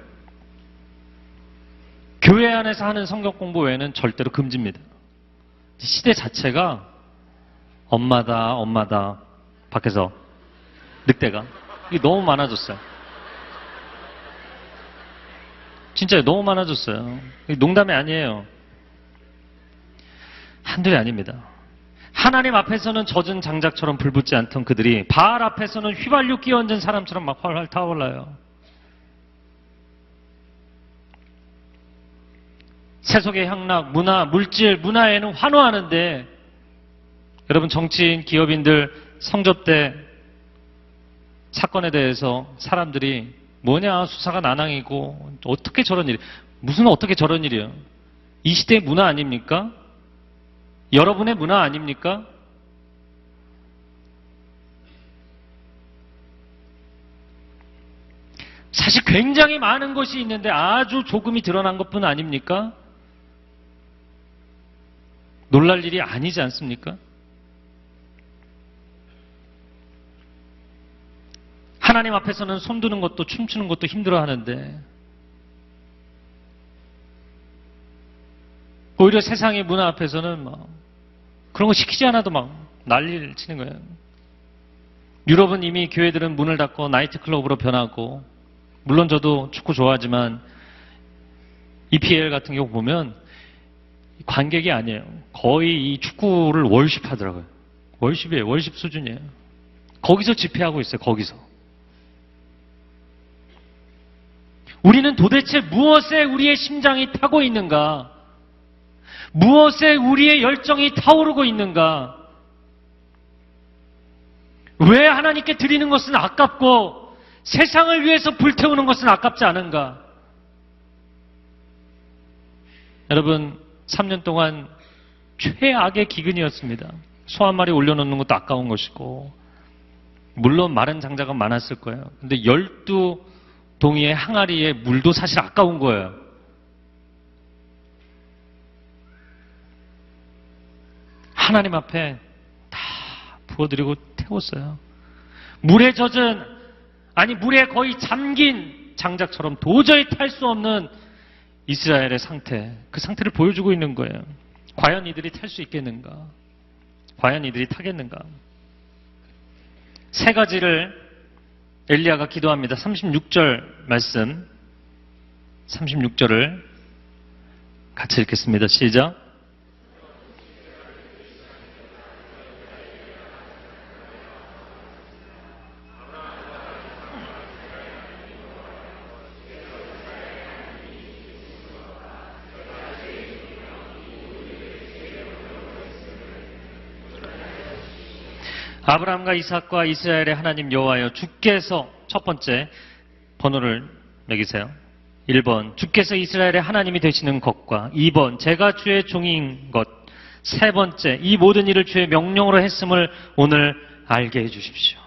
교회 안에서 하는 성경 공부 외에는 절대로 금지입니다. 시대 자체가 엄마다 밖에서 늑대가 이게 너무 많아졌어요. 진짜 너무 많아졌어요. 이게 농담이 아니에요. 한둘이 아닙니다. 하나님 앞에서는 젖은 장작처럼 불붙지 않던 그들이 바알 앞에서는 휘발유 끼얹은 사람처럼 막 활활 타올라요. 세속의 향락, 문화, 물질, 문화에는 환호하는데 여러분 정치인, 기업인들 성접 때 사건에 대해서 사람들이 뭐냐 수사가 난항이고 어떻게 저런 일이 무슨 어떻게 저런 일이에요. 이 시대의 문화 아닙니까? 여러분의 문화 아닙니까? 사실 굉장히 많은 것이 있는데 아주 조금이 드러난 것뿐 아닙니까? 놀랄 일이 아니지 않습니까? 하나님 앞에서는 손드는 것도 춤추는 것도 힘들어 하는데 오히려 세상의 문화 앞에서는 막 그런 거 시키지 않아도 막 난리를 치는 거예요. 유럽은 이미 교회들은 문을 닫고 나이트클럽으로 변하고 물론 저도 축구 좋아하지만 EPL 같은 경우 보면 관객이 아니에요. 거의 이 축구를 월십 하더라고요. 월십이에요. 월십 수준이에요. 거기서 집회하고 있어요. 거기서. 우리는 도대체 무엇에 우리의 심장이 타고 있는가? 무엇에 우리의 열정이 타오르고 있는가? 왜 하나님께 드리는 것은 아깝고 세상을 위해서 불태우는 것은 아깝지 않은가? 여러분, 3년 동안 최악의 기근이었습니다. 소 한 마리 올려놓는 것도 아까운 것이고, 물론 마른 장작은 많았을 거예요. 근데 12동이의 항아리에 물도 사실 아까운 거예요. 하나님 앞에 다 부어드리고 태웠어요. 물에 젖은, 아니 물에 거의 잠긴 장작처럼 도저히 탈 수 없는 이스라엘의 상태, 그 상태를 보여주고 있는 거예요. 과연 이들이 탈 수 있겠는가? 과연 이들이 타겠는가? 세 가지를 엘리야가 기도합니다. 36절 말씀, 36절을 같이 읽겠습니다. 시작. 아브라함과 이삭과 이스라엘의 하나님 여호와여, 주께서, 첫 번째 번호를 매기세요. 1번, 주께서 이스라엘의 하나님이 되시는 것과 2번, 제가 주의 종인 것, 세 번째, 이 모든 일을 주의 명령으로 했음을 오늘 알게 해주십시오.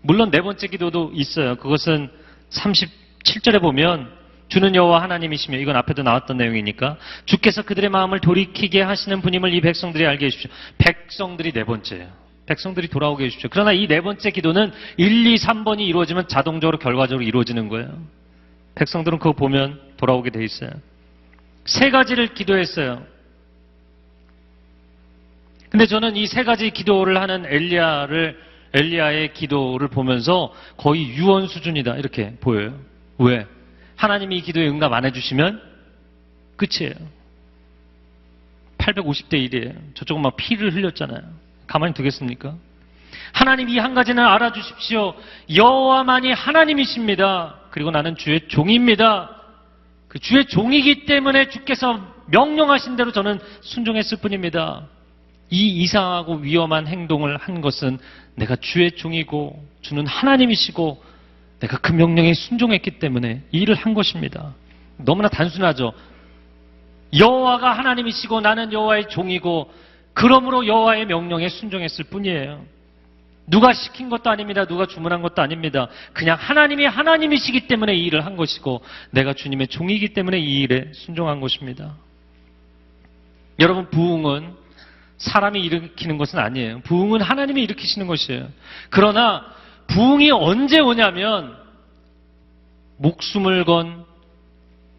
물론 네 번째 기도도 있어요. 그것은 37절에 보면 주는 여호와 하나님이시며, 이건 앞에도 나왔던 내용이니까 주께서 그들의 마음을 돌이키게 하시는 분임을 이 백성들이 알게 해주십시오. 백성들이 네 번째예요. 백성들이 돌아오게 해주십시오. 그러나 이 네 번째 기도는 1, 2, 3번이 이루어지면 자동적으로 결과적으로 이루어지는 거예요. 백성들은 그거 보면 돌아오게 돼 있어요. 세 가지를 기도했어요. 근데 저는 이 세 가지 기도를 하는 엘리야의 기도를 보면서 거의 유언 수준이다 이렇게 보여요. 왜? 하나님이 이 기도에 응답 안 해주시면 끝이에요. 850대 1이에요. 저쪽은 막 피를 흘렸잖아요. 가만히 두겠습니까? 하나님, 이 한 가지는 알아주십시오. 여호와만이 하나님이십니다. 그리고 나는 주의 종입니다. 그 주의 종이기 때문에 주께서 명령하신 대로 저는 순종했을 뿐입니다. 이 이상하고 위험한 행동을 한 것은 내가 주의 종이고 주는 하나님이시고 내가 그 명령에 순종했기 때문에 이 일을 한 것입니다. 너무나 단순하죠. 여호와가 하나님이시고 나는 여호와의 종이고 그러므로 여호와의 명령에 순종했을 뿐이에요. 누가 시킨 것도 아닙니다. 누가 주문한 것도 아닙니다. 그냥 하나님이 하나님이시기 때문에 이 일을 한 것이고 내가 주님의 종이기 때문에 이 일에 순종한 것입니다. 여러분, 부흥은 사람이 일으키는 것은 아니에요. 부흥은 하나님이 일으키시는 것이에요. 그러나 부흥이 언제 오냐면 목숨을 건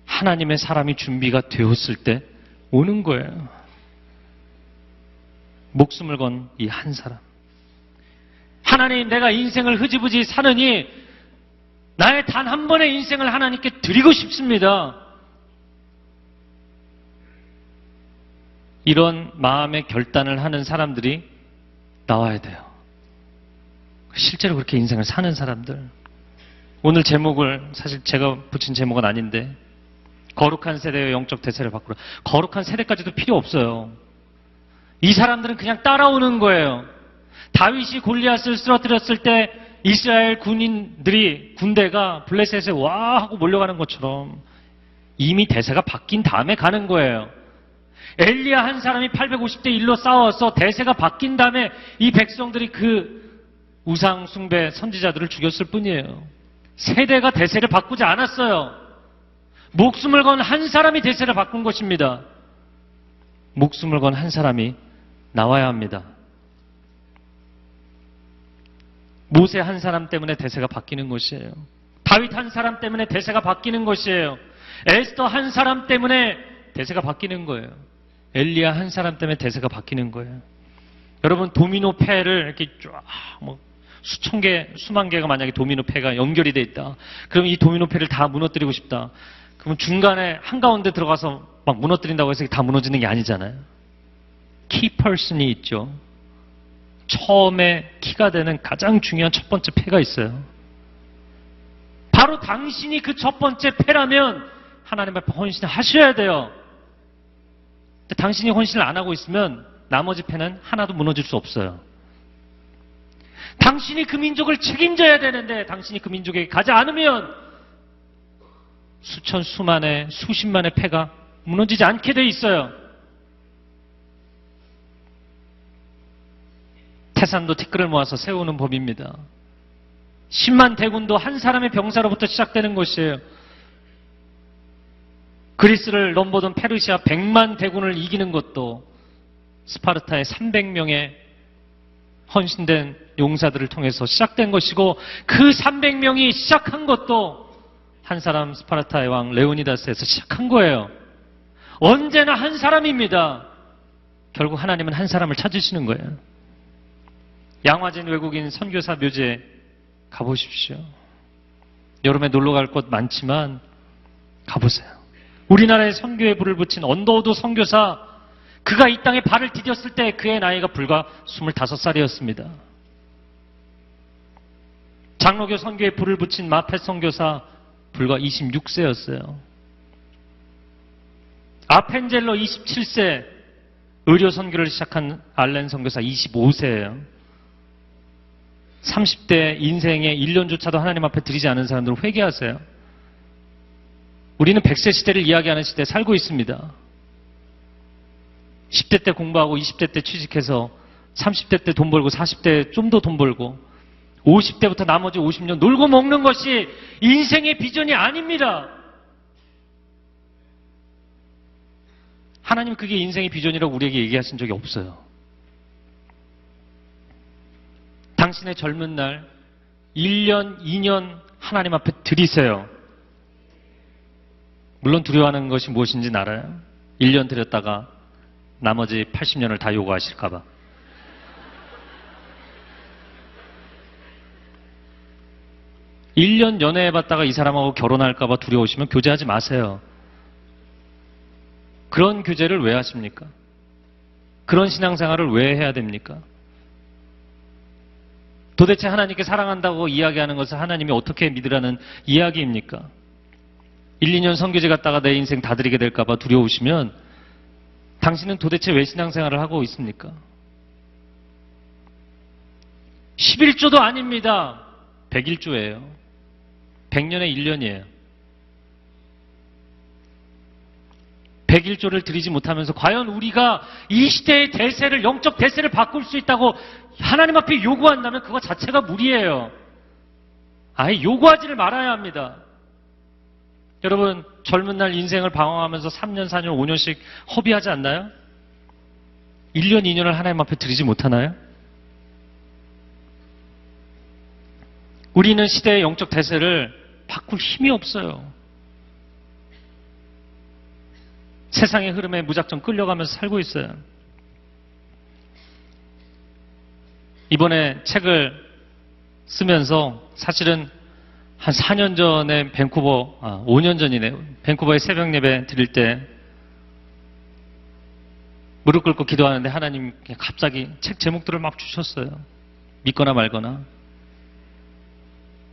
하나님의 사람이 준비가 되었을 때 오는 거예요. 목숨을 건 이 한 사람. 하나님, 내가 인생을 흐지부지 사느니 나의 단 한 번의 인생을 하나님께 드리고 싶습니다. 이런 마음의 결단을 하는 사람들이 나와야 돼요. 실제로 그렇게 인생을 사는 사람들. 오늘 제목을, 사실 제가 붙인 제목은 아닌데, 거룩한 세대의 영적 대세를 바꾸라. 거룩한 세대까지도 필요 없어요. 이 사람들은 그냥 따라오는 거예요. 다윗이 골리앗을 쓰러뜨렸을 때 이스라엘 군대가 블레셋에 와 하고 몰려가는 것처럼 이미 대세가 바뀐 다음에 가는 거예요. 엘리야 한 사람이 850대 1로 싸워서 대세가 바뀐 다음에 이 백성들이 그 우상 숭배 선지자들을 죽였을 뿐이에요. 세대가 대세를 바꾸지 않았어요. 목숨을 건 한 사람이 대세를 바꾼 것입니다. 목숨을 건 한 사람이 나와야 합니다. 모세 한 사람 때문에 대세가 바뀌는 것이에요. 다윗 한 사람 때문에 대세가 바뀌는 것이에요. 에스더 한 사람 때문에 대세가 바뀌는 거예요. 엘리야 한 사람 때문에 대세가 바뀌는 거예요. 여러분, 도미노 패를 이렇게 쫙 수천 개, 수만 개가 만약에 도미노 패가 연결이 돼 있다. 그럼 이 도미노 패를 다 무너뜨리고 싶다. 그러면 중간에 한가운데 들어가서 막 무너뜨린다고 해서 다 무너지는 게 아니잖아요. 키퍼슨이 있죠. 처음에 키가 되는 가장 중요한 첫 번째 패가 있어요. 바로 당신이 그 첫 번째 패라면 하나님 앞에 헌신을 하셔야 돼요. 근데 당신이 헌신을 안 하고 있으면 나머지 패는 하나도 무너질 수 없어요. 당신이 그 민족을 책임져야 되는데 당신이 그 민족에게 가지 않으면 수천, 수만의, 수십만의 패가 무너지지 않게 돼 있어요. 태산도 티끌을 모아서 세우는 법입니다. 10만 대군도 한 사람의 병사로부터 시작되는 것이에요. 그리스를 넘보던 페르시아 100만 대군을 이기는 것도 스파르타의 300명의 헌신된 용사들을 통해서 시작된 것이고, 그 300명이 시작한 것도 한 사람 스파르타의 왕 레오니다스에서 시작한 거예요. 언제나 한 사람입니다. 결국 하나님은 한 사람을 찾으시는 거예요. 양화진 외국인 선교사 묘지에 가보십시오. 여름에 놀러 갈 곳 많지만 가보세요. 우리나라에 선교에 불을 붙인 언더우드 선교사, 그가 이 땅에 발을 디뎠을 때 그의 나이가 불과 25살이었습니다. 장로교 선교에 불을 붙인 마펫 선교사 불과 26세였어요. 아펜젤러 27세, 의료 선교를 시작한 알렌 선교사 25세예요. 30대 인생의 1년조차도 하나님 앞에 드리지 않은 사람들은 회개하세요. 우리는 100세 시대를 이야기하는 시대에 살고 있습니다. 10대 때 공부하고 20대 때 취직해서 30대 때 돈 벌고 40대 좀 더 돈 벌고 50대부터 나머지 50년 놀고 먹는 것이 인생의 비전이 아닙니다. 하나님 그게 인생의 비전이라고 우리에게 얘기하신 적이 없어요. 당신의 젊은 날 1년, 2년 하나님 앞에 드리세요. 물론 두려워하는 것이 무엇인지 알아요. 1년 드렸다가 나머지 80년을 다 요구하실까 봐. 일 년 연애해봤다가 이 사람하고 결혼할까 봐 두려우시면 교제하지 마세요. 그런 교제를 왜 하십니까? 그런 신앙생활을 왜 해야 됩니까? 도대체 하나님께 사랑한다고 이야기하는 것을 하나님이 어떻게 믿으라는 이야기입니까? 1, 2년 선교지 갔다가 내 인생 다 드리게 될까 봐 두려우시면 당신은 도대체 왜 신앙생활을 하고 있습니까? 11조도 아닙니다. 101조예요. 100년에 1년이에요. 101조를 드리지 못하면서 과연 우리가 이 시대의 대세를, 영적 대세를 바꿀 수 있다고 하나님 앞에 요구한다면 그거 자체가 무리예요. 아예 요구하지를 말아야 합니다. 여러분, 젊은 날 인생을 방황하면서 3년, 4년, 5년씩 허비하지 않나요? 1년, 2년을 하나님 앞에 드리지 못하나요? 우리는 시대의 영적 대세를 바꿀 힘이 없어요. 세상의 흐름에 무작정 끌려가면서 살고 있어요. 이번에 책을 쓰면서 사실은 한 4년 전에 5년 전이네요. 밴쿠버에 새벽 예배 드릴 때 무릎 꿇고 기도하는데 하나님 갑자기 책 제목들을 막 주셨어요. 믿거나 말거나.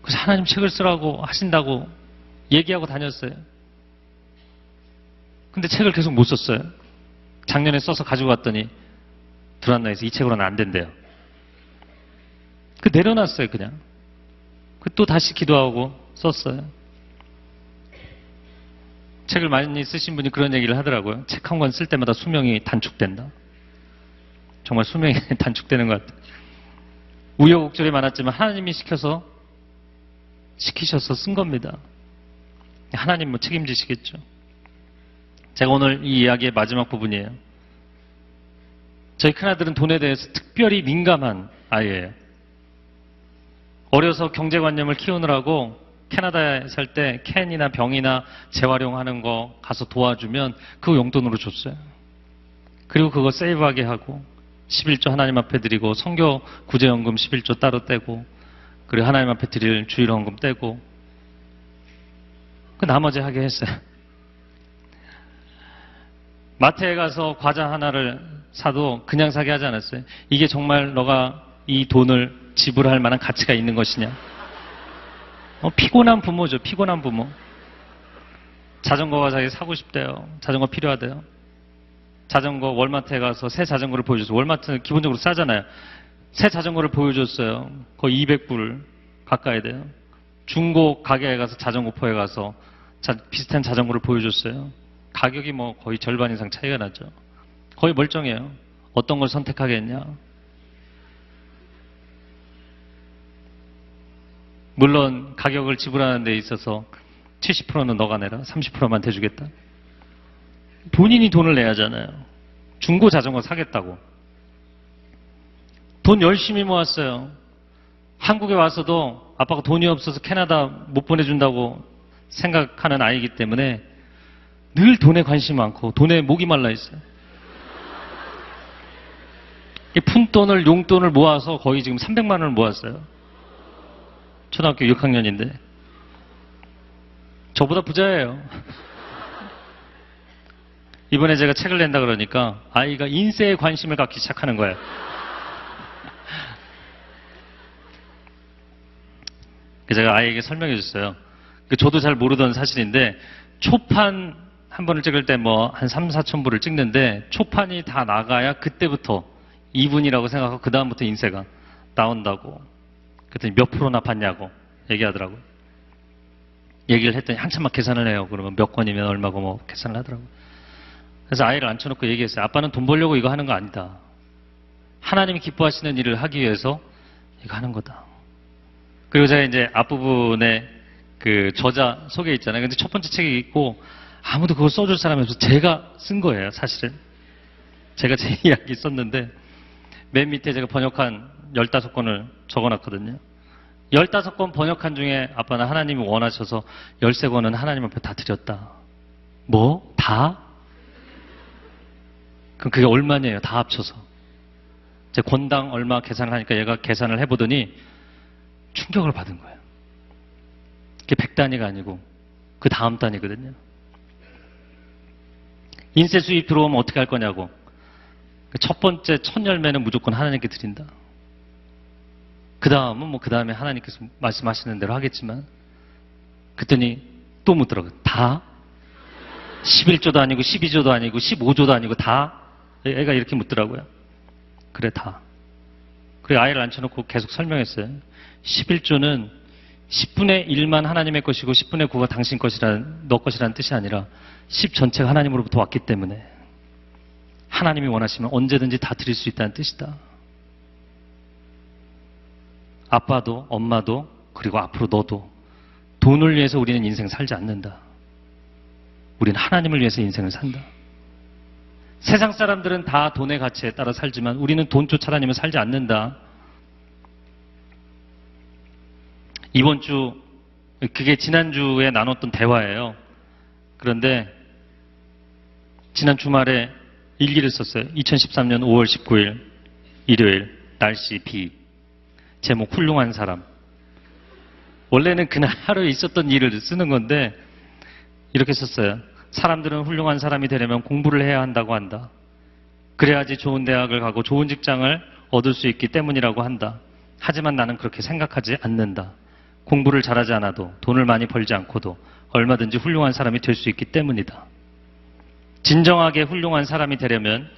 그래서 하나님 책을 쓰라고 하신다고 얘기하고 다녔어요. 근데 책을 계속 못 썼어요. 작년에 써서 가지고 갔더니 들어왔나 해서 이 책으로는 안 된대요. 내려놨어요, 그냥. 또 다시 기도하고 썼어요. 책을 많이 쓰신 분이 그런 얘기를 하더라고요. 책 한 권 쓸 때마다 수명이 단축된다. 정말 수명이 단축되는 것 같아요. 우여곡절이 많았지만 하나님이 시키셔서 쓴 겁니다. 하나님 뭐 책임지시겠죠. 제가 오늘 이 이야기의 마지막 부분이에요. 저희 큰아들은 돈에 대해서 특별히 민감한 아이예요. 어려서 경제관념을 키우느라고 캐나다에 살 때 캔이나 병이나 재활용하는 거 가서 도와주면 그거 용돈으로 줬어요. 그리고 그거 세이브하게 하고 11조 하나님 앞에 드리고 선교 구제연금 11조 따로 떼고 그리고 하나님 앞에 드릴 주일헌금 떼고 그 나머지 하게 했어요. 마트에 가서 과자 하나를 사도 그냥 사게 하지 않았어요. 이게 정말 너가 이 돈을 지불할 만한 가치가 있는 것이냐. 피곤한 부모죠. 피곤한 부모. 자전거가 자기 사고 싶대요. 자전거 필요하대요. 자전거 월마트에 가서 새 자전거를 보여줬어요. 월마트는 기본적으로 싸잖아요. 새 자전거를 보여줬어요. 거의 200불 가까이 돼요. 중고 가게에 가서 자전거포에 가서 비슷한 자전거를 보여줬어요. 가격이 뭐 거의 절반 이상 차이가 나죠. 거의 멀쩡해요. 어떤 걸 선택하겠냐. 물론 가격을 지불하는 데 있어서 70%는 너가 내라. 30%만 대주겠다. 본인이 돈을 내야 하잖아요. 중고 자전거 사겠다고. 돈 열심히 모았어요. 한국에 와서도 아빠가 돈이 없어서 캐나다 못 보내준다고 생각하는 아이기 때문에 늘 돈에 관심이 많고 돈에 목이 말라 있어요. 이 푼돈을 용돈을 모아서 거의 지금 300만 원을 모았어요. 초등학교 6학년인데 저보다 부자예요. 이번에 제가 책을 낸다 그러니까 아이가 인세에 관심을 갖기 시작하는 거예요. 제가 아이에게 설명해 줬어요. 저도 잘 모르던 사실인데 초판 한 번을 찍을 때 뭐 한 3, 4천 부를 찍는데 초판이 다 나가야 그때부터 2분이라고 생각하고 그 다음부터 인세가 나온다고. 그랬더니 몇 프로나 받냐고 얘기하더라고요. 얘기를 했더니 한참 막 계산을 해요. 그러면 몇 건이면 얼마고 뭐 계산을 하더라고요. 그래서 아이를 앉혀놓고 얘기했어요. 아빠는 돈 벌려고 이거 하는 거 아니다. 하나님이 기뻐하시는 일을 하기 위해서 이거 하는 거다. 그리고 제가 이제 앞부분에 그 저자 소개 있잖아요. 근데 첫 번째 책이 있고 아무도 그걸 써줄 사람이 없어서 제가 쓴 거예요, 사실은. 제가 제 이야기 썼는데 맨 밑에 제가 번역한 15권을 적어놨거든요. 15권 번역한 중에 아빠는 하나님이 원하셔서 13권은 하나님 앞에 다 드렸다. 뭐? 다? 그럼 그게 얼마냐요? 다 합쳐서. 제 권당 얼마 계산을 하니까 얘가 계산을 해보더니 충격을 받은 거예요. 그게 100단위가 아니고 그 다음 단위거든요. 인세 수입 들어오면 어떻게 할 거냐고. 첫 번째 첫 열매는 무조건 하나님께 드린다. 그 다음은 뭐 그 다음에 하나님께서 말씀하시는 대로 하겠지만 그랬더니 또 묻더라고요. 다? 11조도 아니고 12조도 아니고 15조도 아니고 다? 애가 이렇게 묻더라고요. 그래 다. 그래 아이를 앉혀놓고 계속 설명했어요. 11조는 10분의 1만 하나님의 것이고 10분의 9가 당신 것이란 너 것이라는 뜻이 아니라 10 전체가 하나님으로부터 왔기 때문에 하나님이 원하시면 언제든지 다 드릴 수 있다는 뜻이다. 아빠도 엄마도 그리고 앞으로 너도 돈을 위해서 우리는 인생 살지 않는다. 우리는 하나님을 위해서 인생을 산다. 세상 사람들은 다 돈의 가치에 따라 살지만 우리는 돈 쫓아다니며 살지 않는다. 이번 주, 그게 지난주에 나눴던 대화예요. 그런데 지난 주말에 일기를 썼어요. 2013년 5월 19일 일요일 날씨 비 제목 훌륭한 사람. 원래는 그날 하루에 있었던 일을 쓰는 건데 이렇게 썼어요. 사람들은 훌륭한 사람이 되려면 공부를 해야 한다고 한다. 그래야지 좋은 대학을 가고 좋은 직장을 얻을 수 있기 때문이라고 한다. 하지만 나는 그렇게 생각하지 않는다. 공부를 잘하지 않아도 돈을 많이 벌지 않고도 얼마든지 훌륭한 사람이 될 수 있기 때문이다. 진정하게 훌륭한 사람이 되려면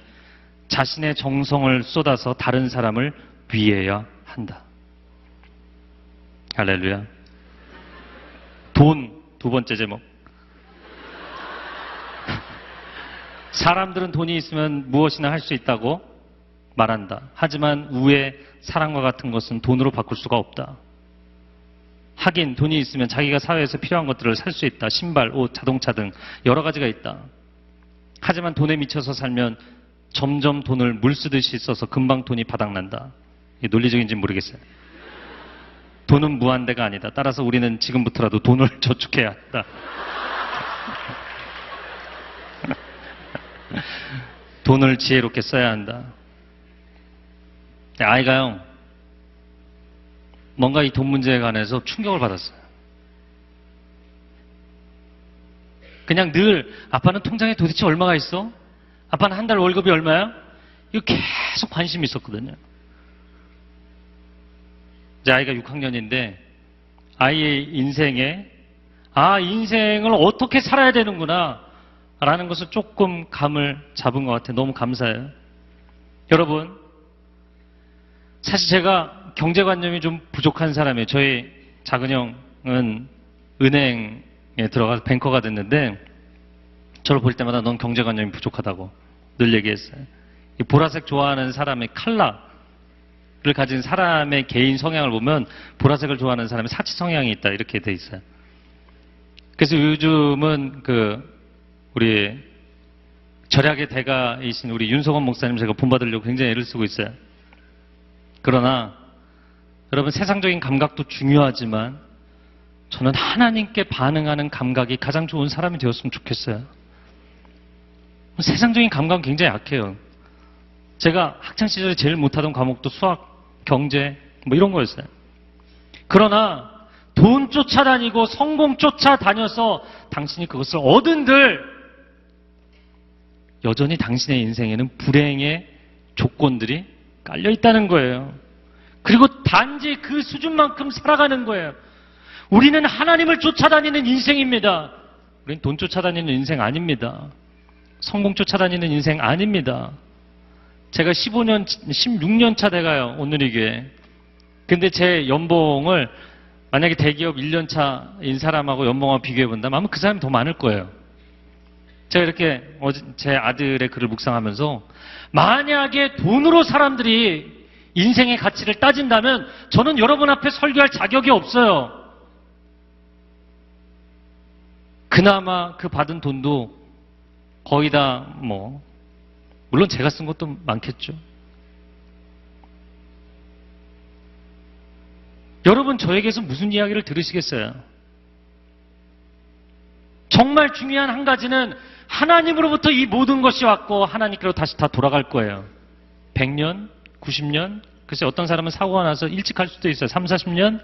자신의 정성을 쏟아서 다른 사람을 위해야 한다. 할렐루야. 돈, 두 번째 제목. 사람들은 돈이 있으면 무엇이나 할 수 있다고 말한다. 하지만 우애, 사랑과 같은 것은 돈으로 바꿀 수가 없다. 하긴 돈이 있으면 자기가 사회에서 필요한 것들을 살 수 있다. 신발, 옷, 자동차 등 여러 가지가 있다. 하지만 돈에 미쳐서 살면 점점 돈을 물 쓰듯이 써서 금방 돈이 바닥난다. 이게 논리적인지는 모르겠어요. 돈은 무한대가 아니다. 따라서 우리는 지금부터라도 돈을 저축해야 한다. 돈을 지혜롭게 써야 한다. 아이가요, 뭔가 이 돈 문제에 관해서 충격을 받았어요. 그냥 늘 아빠는 통장에 도대체 얼마가 있어? 아빠는 한 달 월급이 얼마야? 이거 계속 관심이 있었거든요. 이제 아이가 6학년인데 아이의 인생에 인생을 어떻게 살아야 되는구나 라는 것을 조금 감을 잡은 것 같아요. 너무 감사해요. 여러분, 사실 제가 경제관념이 좀 부족한 사람이에요. 저희 작은 형은 은행에 들어가서 뱅커가 됐는데 저를 볼 때마다 넌 경제관념이 부족하다고 늘 얘기했어요. 이 보라색 좋아하는 사람의 컬러를 가진 사람의 개인 성향을 보면 보라색을 좋아하는 사람의 사치 성향이 있다 이렇게 돼 있어요. 그래서 요즘은 우리 절약의 대가이신 우리 윤석원 목사님 제가 본받으려고 굉장히 애를 쓰고 있어요. 그러나 여러분 세상적인 감각도 중요하지만 저는 하나님께 반응하는 감각이 가장 좋은 사람이 되었으면 좋겠어요. 세상적인 감각은 굉장히 약해요. 제가 학창시절에 제일 못하던 과목도 수학, 경제 뭐 이런 거였어요. 그러나 돈 쫓아다니고 성공 쫓아다녀서 당신이 그것을 얻은들 여전히 당신의 인생에는 불행의 조건들이 깔려 있다는 거예요. 그리고 단지 그 수준만큼 살아가는 거예요. 우리는 하나님을 쫓아다니는 인생입니다. 우리는 돈 쫓아다니는 인생 아닙니다. 성공 쫓아다니는 인생 아닙니다. 제가 16년 차 돼가요, 오늘이게. 근데 제 연봉을 만약에 대기업 1년 차인 사람하고 연봉하고 비교해 본다면 아마 그 사람이 더 많을 거예요. 제가 이렇게 제 아들의 글을 묵상하면서 만약에 돈으로 사람들이 인생의 가치를 따진다면 저는 여러분 앞에 설교할 자격이 없어요. 그나마 그 받은 돈도 거의 다 물론 제가 쓴 것도 많겠죠. 여러분 저에게서 무슨 이야기를 들으시겠어요? 정말 중요한 한 가지는 하나님으로부터 이 모든 것이 왔고 하나님께로 다시 다 돌아갈 거예요. 100년, 90년, 글쎄 어떤 사람은 사고가 나서 일찍 할 수도 있어요. 3, 40년.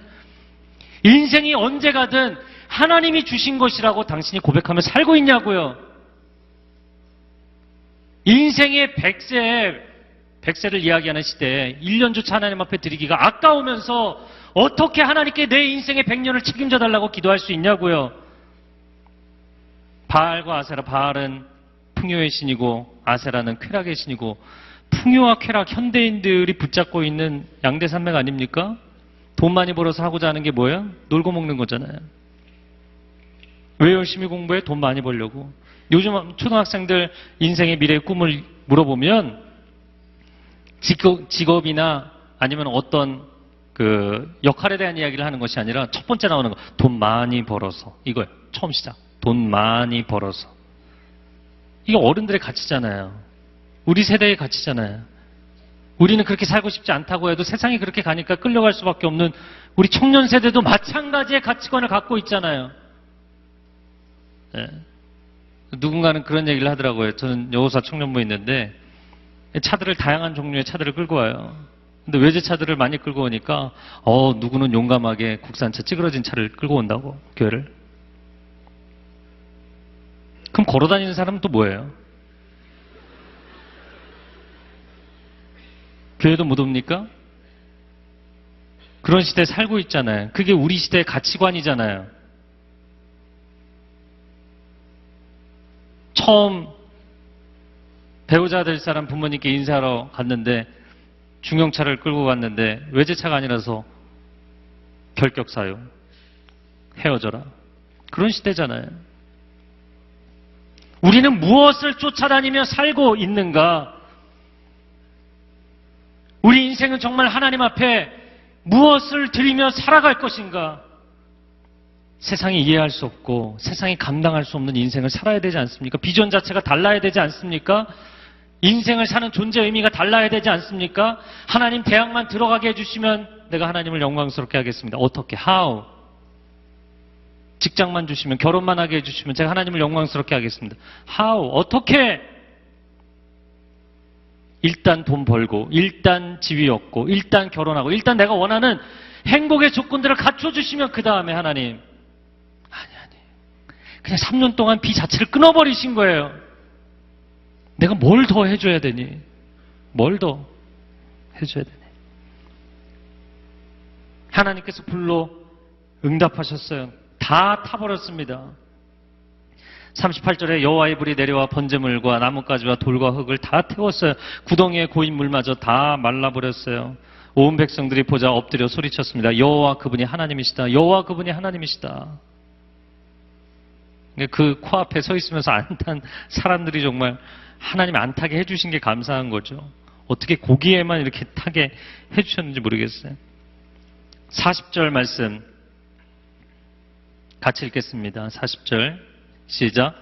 인생이 언제 가든 하나님이 주신 것이라고 당신이 고백하며 살고 있냐고요. 인생의 100세를 이야기하는 시대에 1년조차 하나님 앞에 드리기가 아까우면서 어떻게 하나님께 내 인생의 100년을 책임져 달라고 기도할 수 있냐고요. 바알과 아세라, 바알은 풍요의 신이고 아세라는 쾌락의 신이고 풍요와 쾌락, 현대인들이 붙잡고 있는 양대산맥 아닙니까? 돈 많이 벌어서 하고자 하는 게 뭐예요? 놀고 먹는 거잖아요. 왜 열심히 공부해? 돈 많이 벌려고. 요즘 초등학생들 인생의 미래의 꿈을 물어보면 직업이나 아니면 어떤 역할에 대한 이야기를 하는 것이 아니라 첫 번째 나오는 거 돈 많이 벌어서 이거예요. 처음 시작. 돈 많이 벌어서. 이게 어른들의 가치잖아요. 우리 세대의 가치잖아요. 우리는 그렇게 살고 싶지 않다고 해도 세상이 그렇게 가니까 끌려갈 수밖에 없는 우리 청년 세대도 마찬가지의 가치관을 갖고 있잖아요. 네. 누군가는 그런 얘기를 하더라고요. 저는 여호사 청년부에 있는데 차들을 다양한 종류의 차들을 끌고 와요. 근데 외제차들을 많이 끌고 오니까 누구는 용감하게 국산차 찌그러진 차를 끌고 온다고 교회를. 그럼 걸어다니는 사람은 또 뭐예요? 교회도 못 옵니까? 그런 시대에 살고 있잖아요. 그게 우리 시대의 가치관이잖아요. 처음 배우자 될 사람 부모님께 인사하러 갔는데 중형차를 끌고 갔는데 외제차가 아니라서 결격사유, 헤어져라. 그런 시대잖아요. 우리는 무엇을 쫓아다니며 살고 있는가? 우리 인생은 정말 하나님 앞에 무엇을 드리며 살아갈 것인가? 세상이 이해할 수 없고 세상이 감당할 수 없는 인생을 살아야 되지 않습니까? 비전 자체가 달라야 되지 않습니까? 인생을 사는 존재 의미가 달라야 되지 않습니까? 하나님 대학만 들어가게 해주시면 내가 하나님을 영광스럽게 하겠습니다. 어떻게? How? 직장만 주시면, 결혼만 하게 해주시면 제가 하나님을 영광스럽게 하겠습니다. How? 어떻게? 일단 돈 벌고, 일단 지위 얻고, 일단 결혼하고, 일단 내가 원하는 행복의 조건들을 갖춰주시면 그 다음에 하나님. 아니. 그냥 3년 동안 비 자체를 끊어버리신 거예요. 내가 뭘 더 해줘야 되니? 뭘 더 해줘야 되니? 하나님께서 불로 응답하셨어요. 다 타버렸습니다. 38절에 여호와의 불이 내려와 번제물과 나뭇가지와 돌과 흙을 다 태웠어요. 구덩이의 고인 물마저 다 말라버렸어요. 온 백성들이 보자 엎드려 소리쳤습니다. 여호와 그분이 하나님이시다. 여호와 그분이 하나님이시다. 그 코앞에 서 있으면서 안탄 사람들이 정말 하나님 안 타게 해주신 게 감사한 거죠. 어떻게 고기에만 이렇게 타게 해주셨는지 모르겠어요. 40절 말씀 같이 읽겠습니다. 40절 시작.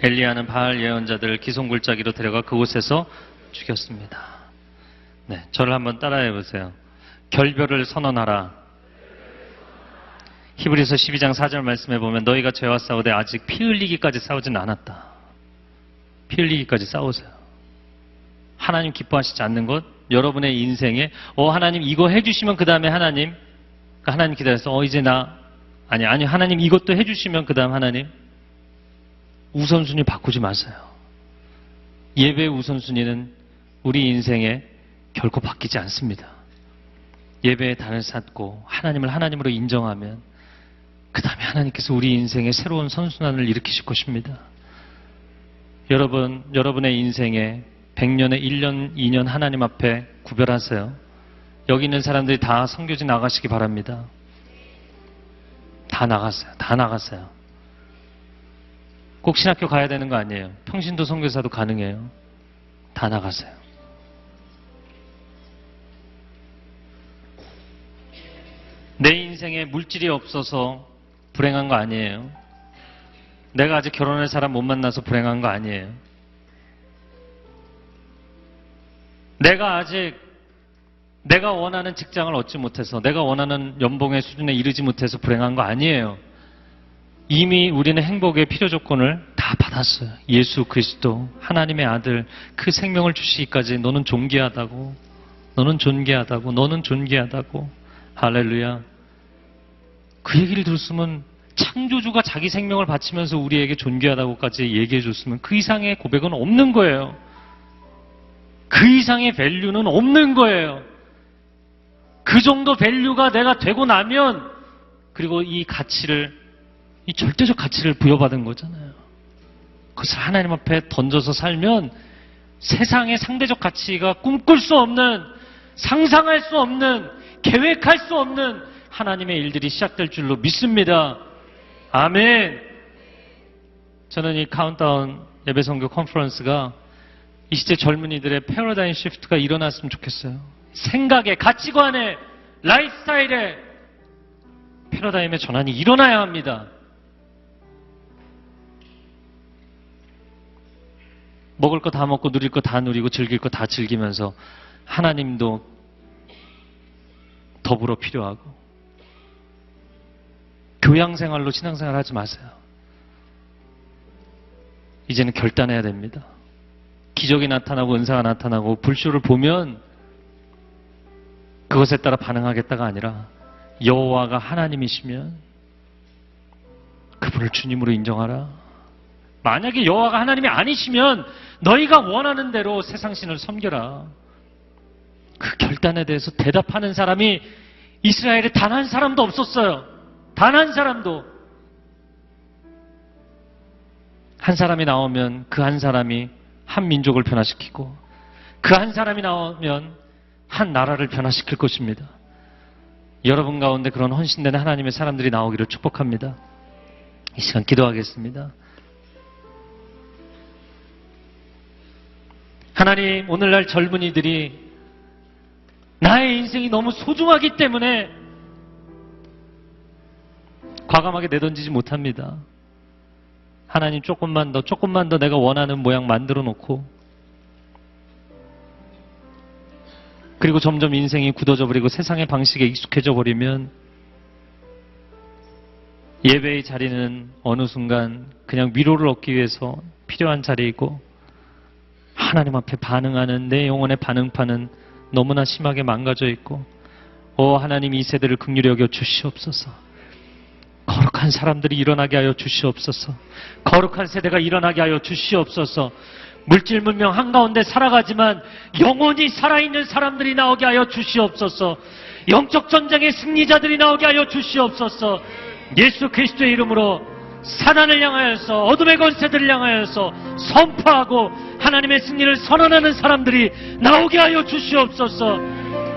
엘리야는 바알 예언자들을 기송굴짜기로 데려가 그곳에서 죽였습니다. 네, 저를 한번 따라해 보세요. 결별을 선언하라. 히브리서 12장 4절 말씀에 보면 너희가 죄와 싸우되 아직 피 흘리기까지 싸우진 않았다. 피 흘리기까지 싸우세요. 하나님 기뻐하시지 않는 것, 여러분의 인생에 하나님 이거 해주시면 그 다음에 하나님 기다려서 이제 아니 하나님 이것도 해주시면 그 다음 하나님 우선순위 바꾸지 마세요. 예배의 우선순위는 우리 인생에 결코 바뀌지 않습니다. 예배의 단을 쌓고 하나님을 하나님으로 인정하면 그 다음에 하나님께서 우리 인생에 새로운 선순환을 일으키실 것입니다. 여러분의 인생에 100년에 1년, 2년 하나님 앞에 구별하세요. 여기 있는 사람들이 다 선교지 나가시기 바랍니다. 다 나갔어요. 꼭 신학교 가야 되는 거 아니에요. 평신도 선교사도 가능해요. 다 나가세요. 내 인생에 물질이 없어서 불행한 거 아니에요. 내가 아직 결혼할 사람 못 만나서 불행한 거 아니에요. 내가 원하는 직장을 얻지 못해서, 내가 원하는 연봉의 수준에 이르지 못해서 불행한 거 아니에요. 이미 우리는 행복의 필요 조건을 다 받았어요. 예수 그리스도 하나님의 아들 그 생명을 주시기까지 너는 존귀하다고, 너는 존귀하다고. 할렐루야. 그 얘기를 들었으면 창조주가 자기 생명을 바치면서 우리에게 존귀하다고까지 얘기해 줬으면 그 이상의 고백은 없는 거예요. 그 이상의 밸류는 없는 거예요. 그 정도 밸류가 내가 되고 나면, 그리고 이 절대적 가치를 부여받은 거잖아요. 그것을 하나님 앞에 던져서 살면 세상의 상대적 가치가 꿈꿀 수 없는, 상상할 수 없는, 계획할 수 없는 하나님의 일들이 시작될 줄로 믿습니다. 아멘. 저는 이 카운트다운 예배선교 컨퍼런스가 이 시대 젊은이들의 패러다임 시프트가 일어났으면 좋겠어요. 생각에, 가치관에, 라이프스타일에 패러다임의 전환이 일어나야 합니다. 먹을 거 다 먹고 누릴 거 다 누리고 즐길 거 다 즐기면서 하나님도 더불어 필요하고, 교양생활로 신앙생활 하지 마세요. 이제는 결단해야 됩니다. 기적이 나타나고 은사가 나타나고 불쇼를 보면 그것에 따라 반응하겠다가 아니라 여호와가 하나님이시면 그분을 주님으로 인정하라. 만약에 여호와가 하나님이 아니시면 너희가 원하는 대로 세상신을 섬겨라. 그 결단에 대해서 대답하는 사람이 이스라엘에 단 한 사람도 없었어요. 단 한 사람도. 한 사람이 나오면 그 한 사람이 한 민족을 변화시키고, 그 한 사람이 나오면 한 나라를 변화시킬 것입니다. 여러분 가운데 그런 헌신된 하나님의 사람들이 나오기를 축복합니다. 이 시간 기도하겠습니다. 하나님, 오늘날 젊은이들이 나의 인생이 너무 소중하기 때문에 과감하게 내던지지 못합니다. 하나님, 조금만 더 내가 원하는 모양 만들어 놓고, 그리고 점점 인생이 굳어져 버리고 세상의 방식에 익숙해져 버리면 예배의 자리는 어느 순간 그냥 위로를 얻기 위해서 필요한 자리이고, 하나님 앞에 반응하는 내 영혼의 반응파는 너무나 심하게 망가져 있고, 오 하나님 이 세대를 긍휼히 여겨 주시옵소서. 거룩한 사람들이 일어나게 하여 주시옵소서. 거룩한 세대가 일어나게 하여 주시옵소서. 물질 문명 한가운데 살아가지만 영원히 살아있는 사람들이 나오게 하여 주시옵소서. 영적 전쟁의 승리자들이 나오게 하여 주시옵소서. 예수 그리스도의 이름으로 사단을 향하여서, 어둠의 권세들을 향하여서 선포하고 하나님의 승리를 선언하는 사람들이 나오게 하여 주시옵소서.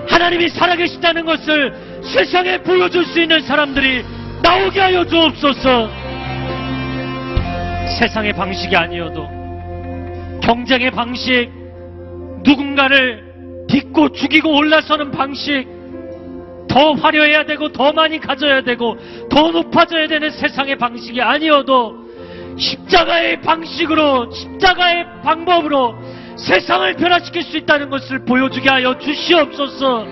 하나님이 살아계시다는 것을 세상에 보여줄 수 있는 사람들이 나오게 하여 주옵소서. 세상의 방식이 아니어도, 경쟁의 방식, 누군가를 딛고 죽이고 올라서는 방식, 더 화려해야 되고 더 많이 가져야 되고 더 높아져야 되는 세상의 방식이 아니어도 십자가의 방식으로, 십자가의 방법으로 세상을 변화시킬 수 있다는 것을 보여주게 하여 주시옵소서.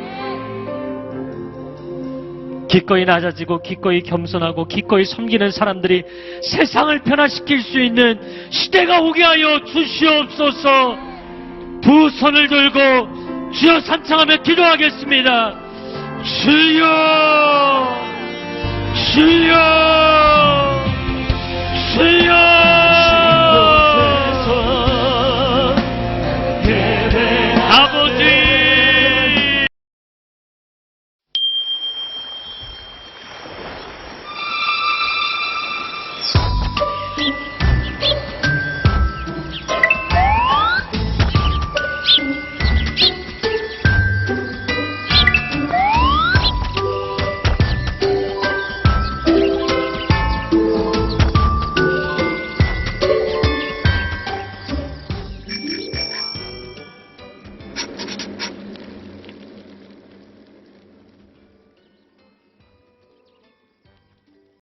기꺼이 낮아지고 기꺼이 겸손하고 기꺼이 섬기는 사람들이 세상을 변화시킬 수 있는 시대가 오게 하여 주시옵소서. 두 손을 들고 주여 삼창하며 기도하겠습니다. 주여, 주여.